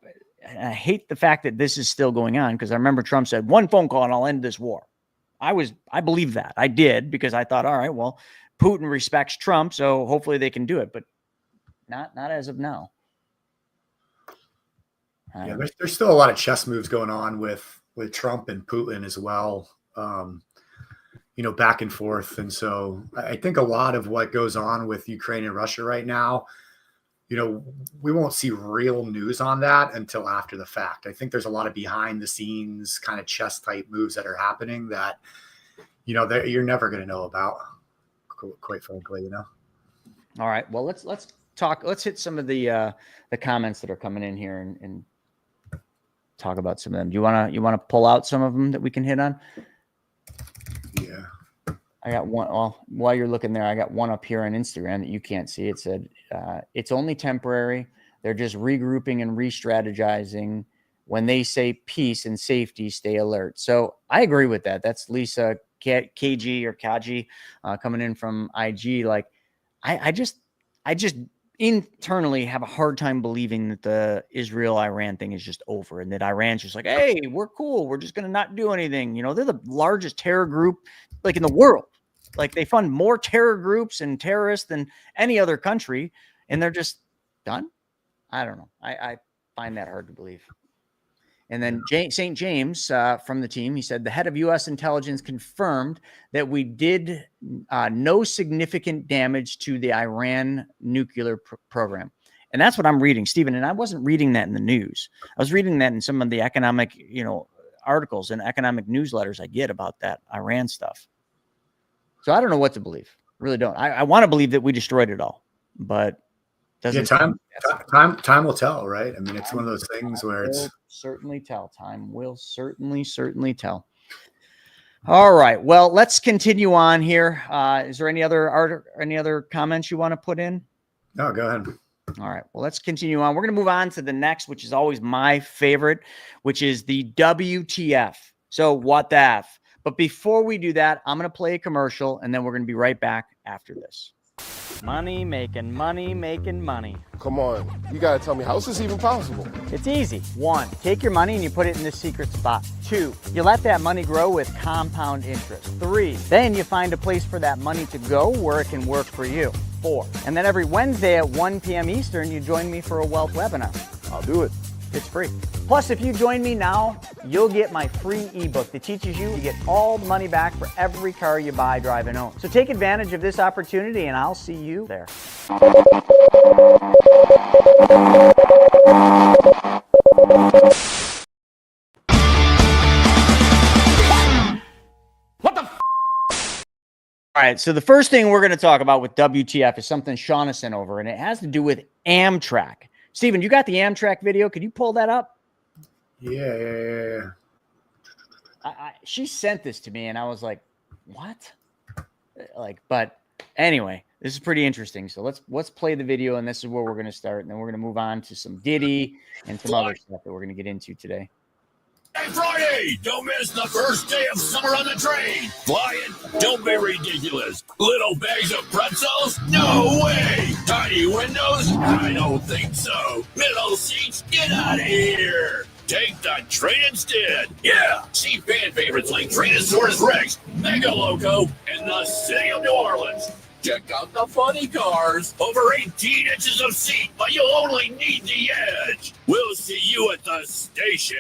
and I hate the fact that this is still going on, because I remember Trump said, one phone call and I'll end this war. I believe that. I did, because I thought, all right, well, Putin respects Trump, so hopefully they can do it, but not as of now. Yeah, there's still a lot of chess moves going on with Trump and Putin as well, back and forth. And so I think a lot of what goes on with Ukraine and Russia right now, we won't see real news on that until after the fact. I think there's a lot of behind the scenes kind of chess type moves that are happening that, that you're never going to know about, quite frankly, All right. Well, let's talk. Let's hit some of the comments that are coming in here and talk about some of them. Do you want to pull out some of them that we can hit on? Yeah. I got one. Well, while you're looking there, I got one up here on Instagram that you can't see. It said, it's only temporary. They're just regrouping and re-strategizing. When they say peace and safety, stay alert. So I agree with that. That's Lisa KG or Kaji coming in from IG. Like, I just internally have a hard time believing that the Israel-Iran thing is just over and that Iran's just like, hey, we're cool. We're just going to not do anything. You know, they're the largest terror group like in the world. Like they fund more terror groups and terrorists than any other country. And they're just done. I don't know. I find that hard to believe. And then St. James from the team, he said, the head of U.S. intelligence confirmed that we did no significant damage to the Iran nuclear program. And that's what I'm reading, Stephen. And I wasn't reading that in the news. I was reading that in some of the economic, articles and economic newsletters I get about that Iran stuff. So I don't know what to believe. Really don't. I want to believe that we destroyed it all, but time will tell, right? I mean, it's one of those things where it's certainly tell. Time will certainly tell. All right. Well, let's continue on here. Is there any other comments you want to put in? No, go ahead. All right. Well, let's continue on. We're going to move on to the next, which is always my favorite, which is the WTF. So what the F? But before we do that, I'm going to play a commercial, and then we're going to be right back after this. Money making money. Come on, you gotta tell me, how is this even possible? It's easy. 1, take your money and you put it in the secret spot. 2, you let that money grow with compound interest. 3, then you find a place for that money to go where it can work for you. 4, and then every Wednesday at 1 p.m. Eastern, you join me for a wealth webinar. I'll do it. It's free. Plus, if you join me now, you'll get my free ebook that teaches you to get all the money back for every car you buy, drive, and own. So take advantage of this opportunity, and I'll see you there. All right, so the first thing we're going to talk about with WTF is something Shauna sent over, and it has to do with Amtrak. Stephen, you got the Amtrak video? Could you pull that up? Yeah. She sent this to me, and I was like, what? But anyway, this is pretty interesting. So let's play the video, and this is where we're going to start, and then we're going to move on to some Diddy and some other stuff that we're going to get into today. Hey, Friday! Don't miss the first day of summer on the train! Flying? Don't be ridiculous! Little bags of pretzels? No way! Tiny windows? I don't think so! Middle seats? Get out of here! Take the train instead! Yeah! See fan favorites like Tyrannosaurus Rex, Mega Loco, and the City of New Orleans! Check out the funny cars! Over 18 inches of seat, but you'll only need the edge! We'll see you at the station!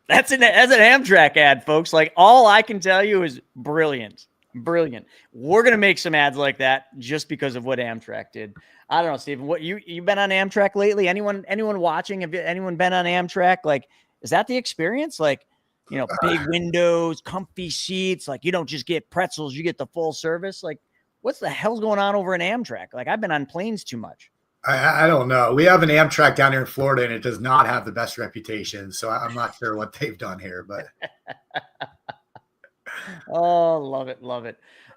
That's an Amtrak ad, folks. Like, all I can tell you is brilliant. We're gonna make some ads like that just because of what Amtrak did. I don't know, Stephen. What you been on Amtrak lately? Anyone watching? Have anyone been on Amtrak? Like, is that the experience? Like, big windows, comfy seats. Like, you don't just get pretzels, you get the full service. Like, what's the hell's going on over in Amtrak? Like, I've been on planes too much. I don't know. We have an Amtrak down here in Florida, and it does not have the best reputation. So I'm not sure what they've done here, but. Oh, love it.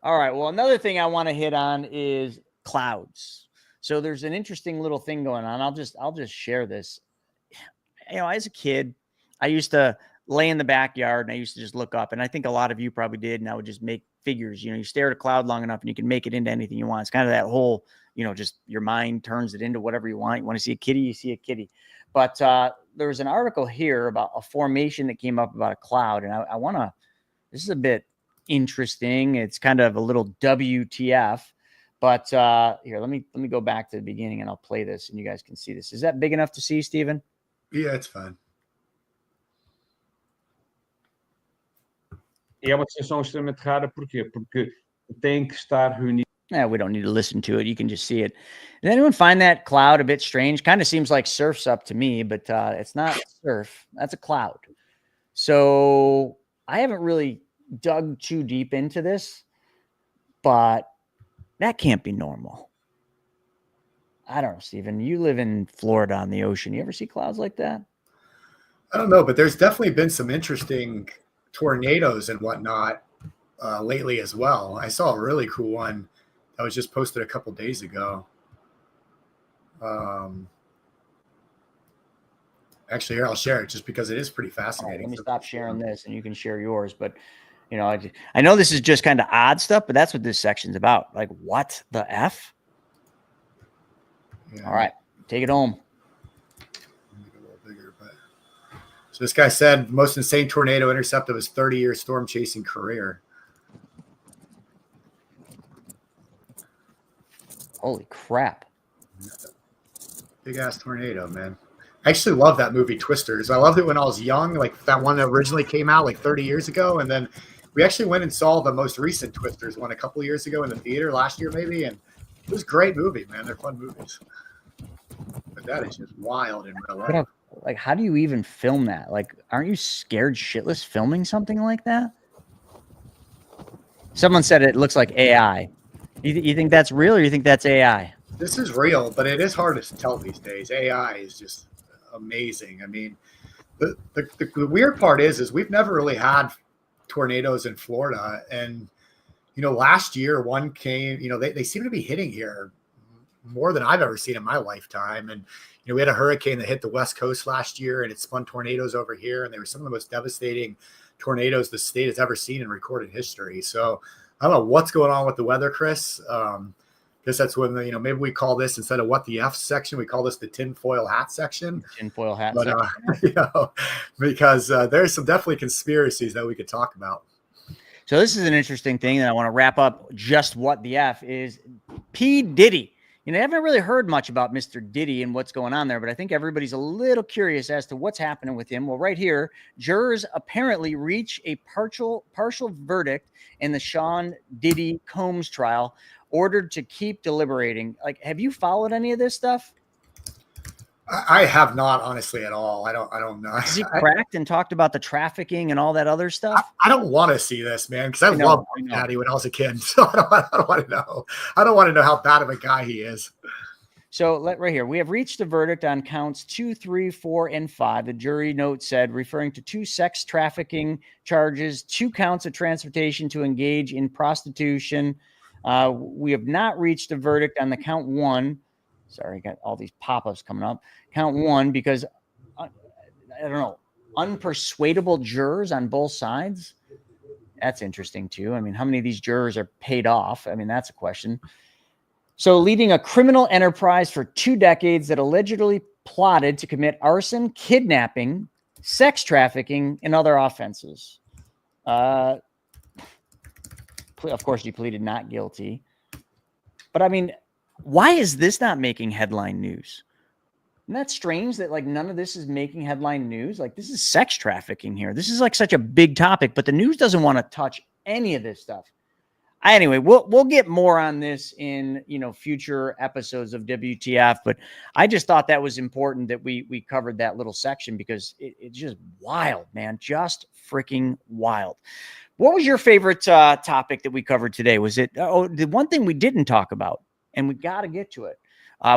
All right. Well, another thing I want to hit on is clouds. So there's an interesting little thing going on. I'll just share this. As a kid, I used to lay in the backyard and I used to just look up, and I think a lot of you probably did. And I would just make figures. You stare at a cloud long enough and you can make it into anything you want. It's kind of that whole, just your mind turns it into whatever you want. You want to see a kitty, you see a kitty. But there was an article here about a formation that came up about a cloud. And I want to, this is a bit interesting. It's kind of a little WTF. But here, let me go back to the beginning and I'll play this and you guys can see this. Is that big enough to see, Stephen? Yeah, it's fine. E é uma distinção extremamente rara, porquê? Porque tem que estar reunido. Yeah, we don't need to listen to it. You can just see it. Does anyone find that cloud a bit strange? Kind of seems like surf's up to me, but it's not surf. That's a cloud. So I haven't really dug too deep into this, but that can't be normal. I don't know, Stephen. You live in Florida on the ocean. You ever see clouds like that? I don't know, but there's definitely been some interesting tornadoes and whatnot lately as well. I saw a really cool one that was just posted a couple days ago. Actually, here, I'll share it just because it is pretty fascinating. Right, let me stop sharing this and you can share yours. But You know, I know this is just kind of odd stuff, but that's what this section's about. Like, what the F? Yeah. All right, take it home. So this guy said most insane tornado intercept of his 30-year storm chasing career. Holy crap. Big ass tornado, man. I actually love that movie Twisters. I loved it when I was young, like that one that originally came out like 30 years ago. And then we actually went and saw the most recent Twisters one a couple years ago in the theater last year, maybe. And it was a great movie, man. They're fun movies. But that is just wild in real life. Like, how do you even film that? Like, aren't you scared shitless filming something like that? Someone said it looks like AI. You think that's real, or you think that's AI? This is real, but it is hard to tell these days. AI is just amazing. I mean, the weird part is we've never really had tornadoes in Florida. And, you know, last year one came, you know, they seem to be hitting here more than I've ever seen in my lifetime. And, you know, we had a hurricane that hit the West Coast last year, and it spun tornadoes over here. And they were some of the most devastating tornadoes the state has ever seen in recorded history. So I don't know what's going on with the weather, Chris. Guess that's when, you know, maybe we call this, instead of what the F section, we call this the tinfoil hat section. Tinfoil hat section. section. You know, because there's some definitely conspiracies that we could talk about. So this is an interesting thing that I want to wrap up. Just what the F is. P. Diddy. You know, I haven't really heard much about Mr. Diddy and what's going on there, but I think everybody's a little curious as to what's happening with him. Well, right here, jurors apparently reach a partial verdict in the Sean Diddy Combs trial, ordered to keep deliberating. Like, have you followed any of this stuff? I have not, honestly, at all. I don't know. Has he cracked and talked about the trafficking and all that other stuff? I don't want to see this, man, because I loved Daddy when I was a kid. So I don't want to know. I don't want to know how bad of a guy he is. So right here, we have reached a verdict on counts 2, 3, 4, and 5. The jury note said, referring to 2 sex trafficking charges, 2 counts of transportation to engage in prostitution. We have not reached a verdict on the count 1. Sorry, I got all these pop-ups coming up. Count 1, because I don't know, unpersuadable jurors on both sides. That's interesting too. I mean, how many of these jurors are paid off? I mean, that's a question. So, leading a criminal enterprise for 2 decades that allegedly plotted to commit arson, kidnapping, sex trafficking, and other offenses. Of course, he pleaded not guilty. But I mean, why is this not making headline news? Isn't that strange that like none of this is making headline news? Like, this is sex trafficking here. This is like such a big topic, but the news doesn't want to touch any of this stuff. Anyway, we'll get more on this in, you know, future episodes of WTF, but I just thought that was important that we covered that little section, because it's just wild, man. Just freaking wild. What was your favorite topic that we covered today? Was it the one thing we didn't talk about? And we got to get to it.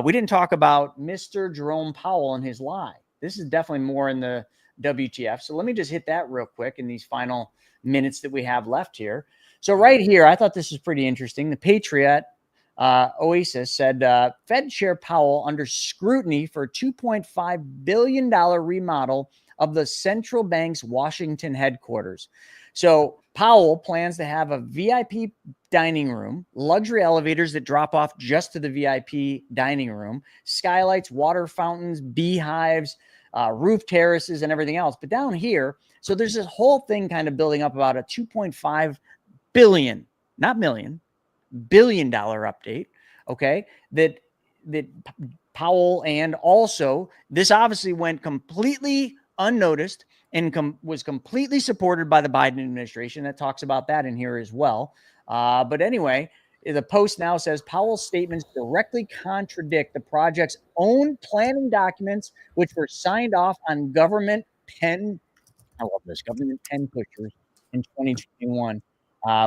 We didn't talk about Mr. Jerome Powell and his lie. This is definitely more in the WTF. So let me just hit that real quick in these final minutes that we have left here. So right here, I thought this was pretty interesting. The Patriot Oasis said Fed Chair Powell under scrutiny for $2.5 billion remodel of the central bank's Washington headquarters. So Powell plans to have a VIP dining room, luxury elevators that drop off just to the VIP dining room, skylights, water fountains, beehives, roof terraces, and everything else. But down here, so there's this whole thing kind of building up about a $2.5 billion, not million, $1 billion update. Okay. That Powell, and also this obviously went completely unnoticed and was completely supported by the Biden administration. That talks about that in here as well. But anyway, the Post now says Powell's statements directly contradict the project's own planning documents, which were signed off on government pen pushers in 2021,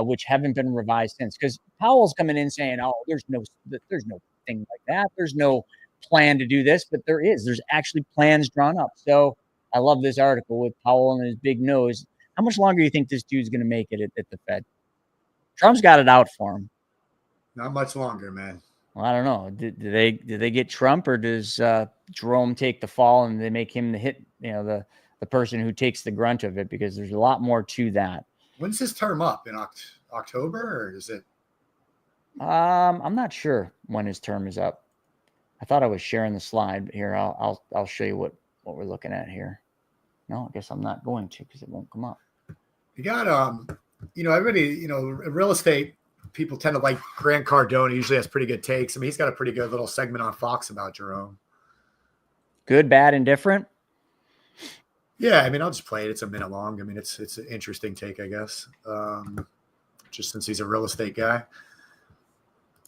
which haven't been revised since. Because Powell's coming in saying, "Oh, there's no thing like that. There's no plan to do this," but there is. There's actually plans drawn up. So I love this article with Powell and his big nose. How much longer do you think this dude's going to make it at the Fed? Trump's got it out for him. Not much longer, man. Well, I don't know. Do they get Trump, or does Jerome take the fall and they make him the person who takes the grunt of it? Because there's a lot more to that. When's his term up, in October, or is it? I'm not sure when his term is up. I thought I was sharing the slide here. I'll show you what we're looking at here. No, I guess I'm not going to because it won't come up. You got everybody, real estate people tend to like Grant Cardone. He usually has pretty good takes. I mean, he's got a pretty good little segment on Fox about Jerome. Good, bad, and different. Yeah, I mean, I'll just play it. It's a minute long. I mean, it's an interesting take, I guess. Just since he's a real estate guy.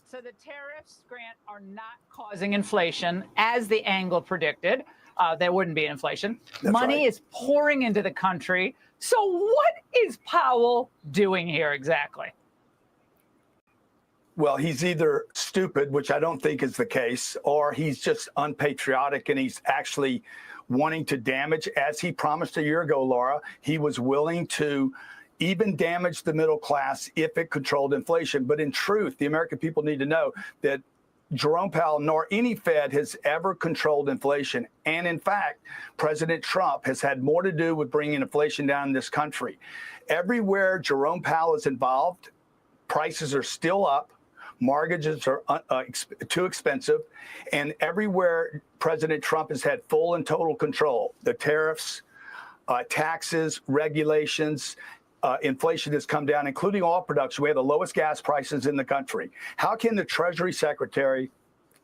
So the tariffs, Grant, are not causing inflation as the angle predicted. There wouldn't be inflation. Money is pouring into the country. So what is Powell doing here exactly? Well, he's either stupid, which I don't think is the case, or he's just unpatriotic and he's actually wanting to damage, as he promised a year ago, Laura. He was willing to even damage the middle class if it controlled inflation. But in truth, the American people need to know that Jerome Powell nor any Fed has ever controlled inflation. And in fact, President Trump has had more to do with bringing inflation down in this country. Everywhere Jerome Powell is involved, prices are still up. Mortgages are too expensive. And everywhere President Trump has had full and total control, the tariffs, taxes, regulations, inflation has come down, including oil production. We have the lowest gas prices in the country. How can the Treasury Secretary,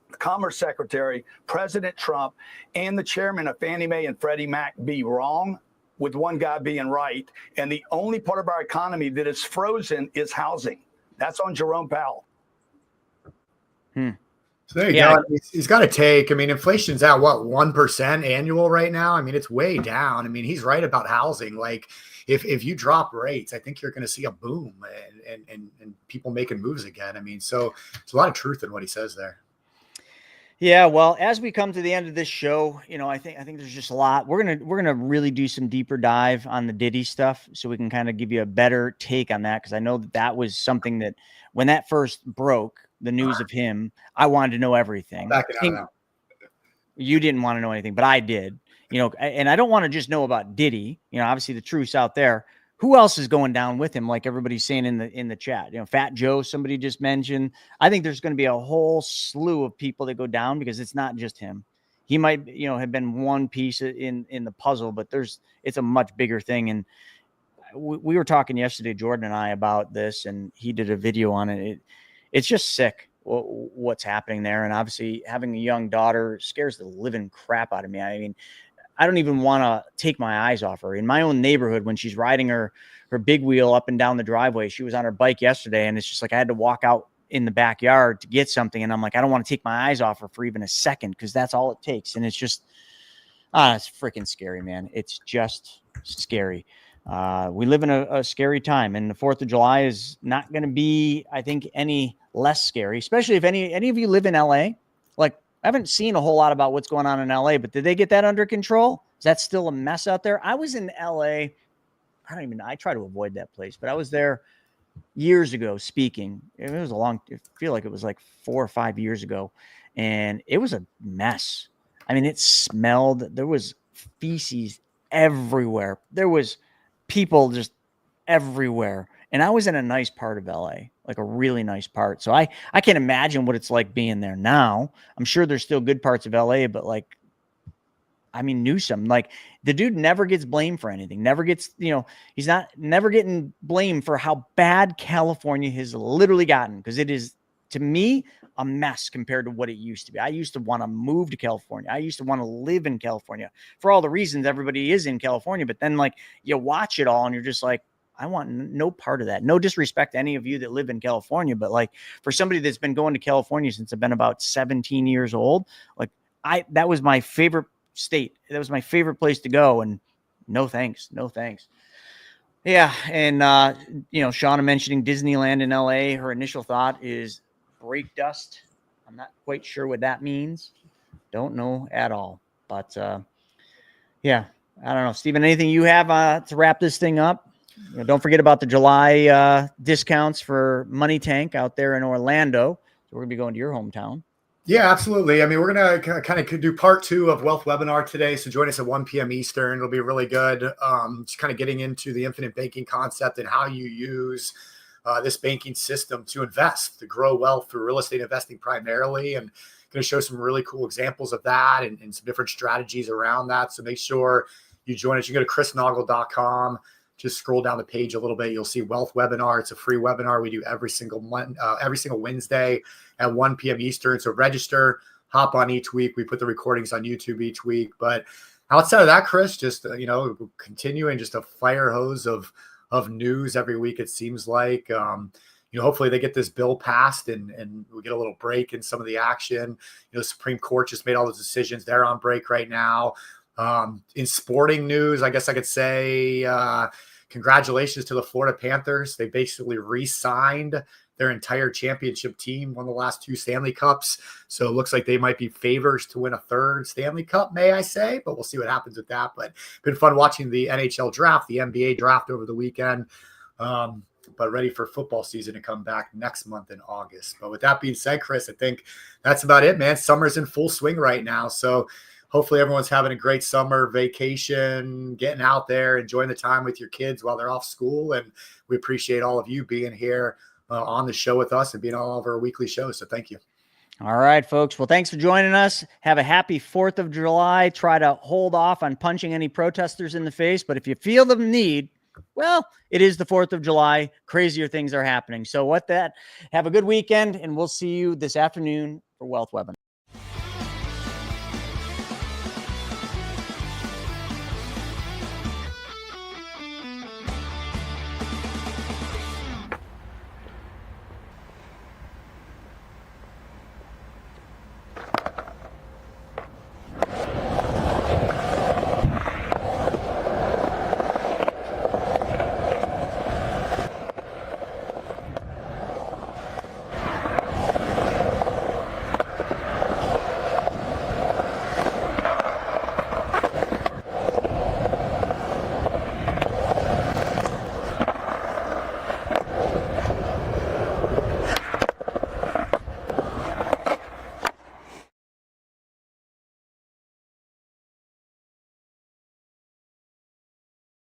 the Commerce Secretary, President Trump, and the chairman of Fannie Mae and Freddie Mac be wrong with one guy being right? And the only part of our economy that is frozen is housing. That's on Jerome Powell. So there you go. He's got to take. I mean, inflation's at what, 1% annual right now? I mean, it's way down. I mean, he's right about housing. Like, if you drop rates, I think you're going to see a boom and people making moves again. I mean, so there's a lot of truth in what he says there. Yeah, well, as we come to the end of this show, I think there's just a lot. We're gonna really do some deeper dive on the Diddy stuff, so we can kind of give you a better take on that, because I know that was something that when that first broke, the news of him, I wanted to know everything. You didn't want to know anything, but I did. And I don't want to just know about Diddy. Obviously the truth's out there. Who else is going down with him? Like everybody's saying in the chat, Fat Joe, somebody just mentioned. I think there's going to be a whole slew of people that go down, because it's not just him. He might, have been one piece in the puzzle, but it's a much bigger thing. And we were talking yesterday, Jordan and I, about this, and he did a video on it. It's just sick what's happening there. And obviously having a young daughter scares the living crap out of me. I mean, I don't even want to take my eyes off her. In my own neighborhood, when she's riding her big wheel up and down the driveway, she was on her bike yesterday, and it's just like I had to walk out in the backyard to get something. And I'm like, I don't want to take my eyes off her for even a second, because that's all it takes. And it's just, it's freaking scary, man. It's just scary. We live in a scary time, and the 4th of July is not going to be, I think, any less scary, especially if any of you live in LA. Like, I haven't seen a whole lot about what's going on in LA, but did they get that under control? Is that still a mess out there? I was in LA. I try to avoid that place, but I was there years ago speaking. I feel like it was like 4 or 5 years ago, and it was a mess. I mean, it smelled, there was feces everywhere. There was people just everywhere. And I was in a nice part of LA, like a really nice part. So I can't imagine what it's like being there now. I'm sure there's still good parts of LA, but Newsom, the dude never gets blamed for anything. Never gets, he's never getting blamed for how bad California has literally gotten. Because it is, to me, a mess compared to what it used to be. I used to want to move to California. I used to want to live in California for all the reasons everybody is in California. But then you watch it all and you're just like, I want no part of that. No disrespect to any of you that live in California, but for somebody that's been going to California since I've been about 17 years old, that was my favorite state. That was my favorite place to go. And no thanks. Yeah. And, Shauna mentioning Disneyland in LA, her initial thought is brake dust. I'm not quite sure what that means. Don't know at all, but, yeah, I don't know. Stephen, anything you have to wrap this thing up? Don't forget about the July discounts for Money Tank out there in Orlando. So we're going to be going to your hometown. Yeah, absolutely. I mean, we're going to kind of do part 2 of Wealth Webinar today. So join us at 1 p.m. Eastern. It'll be really good. Just kind of getting into the infinite banking concept and how you use this banking system to invest, to grow wealth through real estate investing primarily. And going to show some really cool examples of that and some different strategies around that. So make sure you join us. You go to chrisnaugle.com. Just scroll down the page a little bit. You'll see Wealth Webinar. It's a free webinar we do every single Wednesday at 1 p.m. Eastern. So register, hop on each week. We put the recordings on YouTube each week. But outside of that, Chris, just continuing just a fire hose of news every week. It seems like hopefully they get this bill passed and we get a little break in some of the action. The Supreme Court just made all those decisions. They're on break right now. In sporting news, I guess I could say congratulations to the Florida Panthers. They basically re-signed their entire championship team, won the last 2 Stanley Cups. So it looks like they might be favorites to win a 3rd Stanley Cup, may I say, but we'll see what happens with that. But been fun watching the NHL draft, the NBA draft over the weekend. But ready for football season to come back next month in August. But with that being said, Chris, I think that's about it, man. Summer's in full swing right now. So hopefully everyone's having a great summer vacation, getting out there, enjoying the time with your kids while they're off school. And we appreciate all of you being here on the show with us and being on all of our weekly shows. So thank you. All right, folks. Well, thanks for joining us. Have a happy 4th of July. Try to hold off on punching any protesters in the face. But if you feel the need, well, it is the 4th of July. Crazier things are happening. So with that, have a good weekend, and we'll see you this afternoon for Wealth Webinar.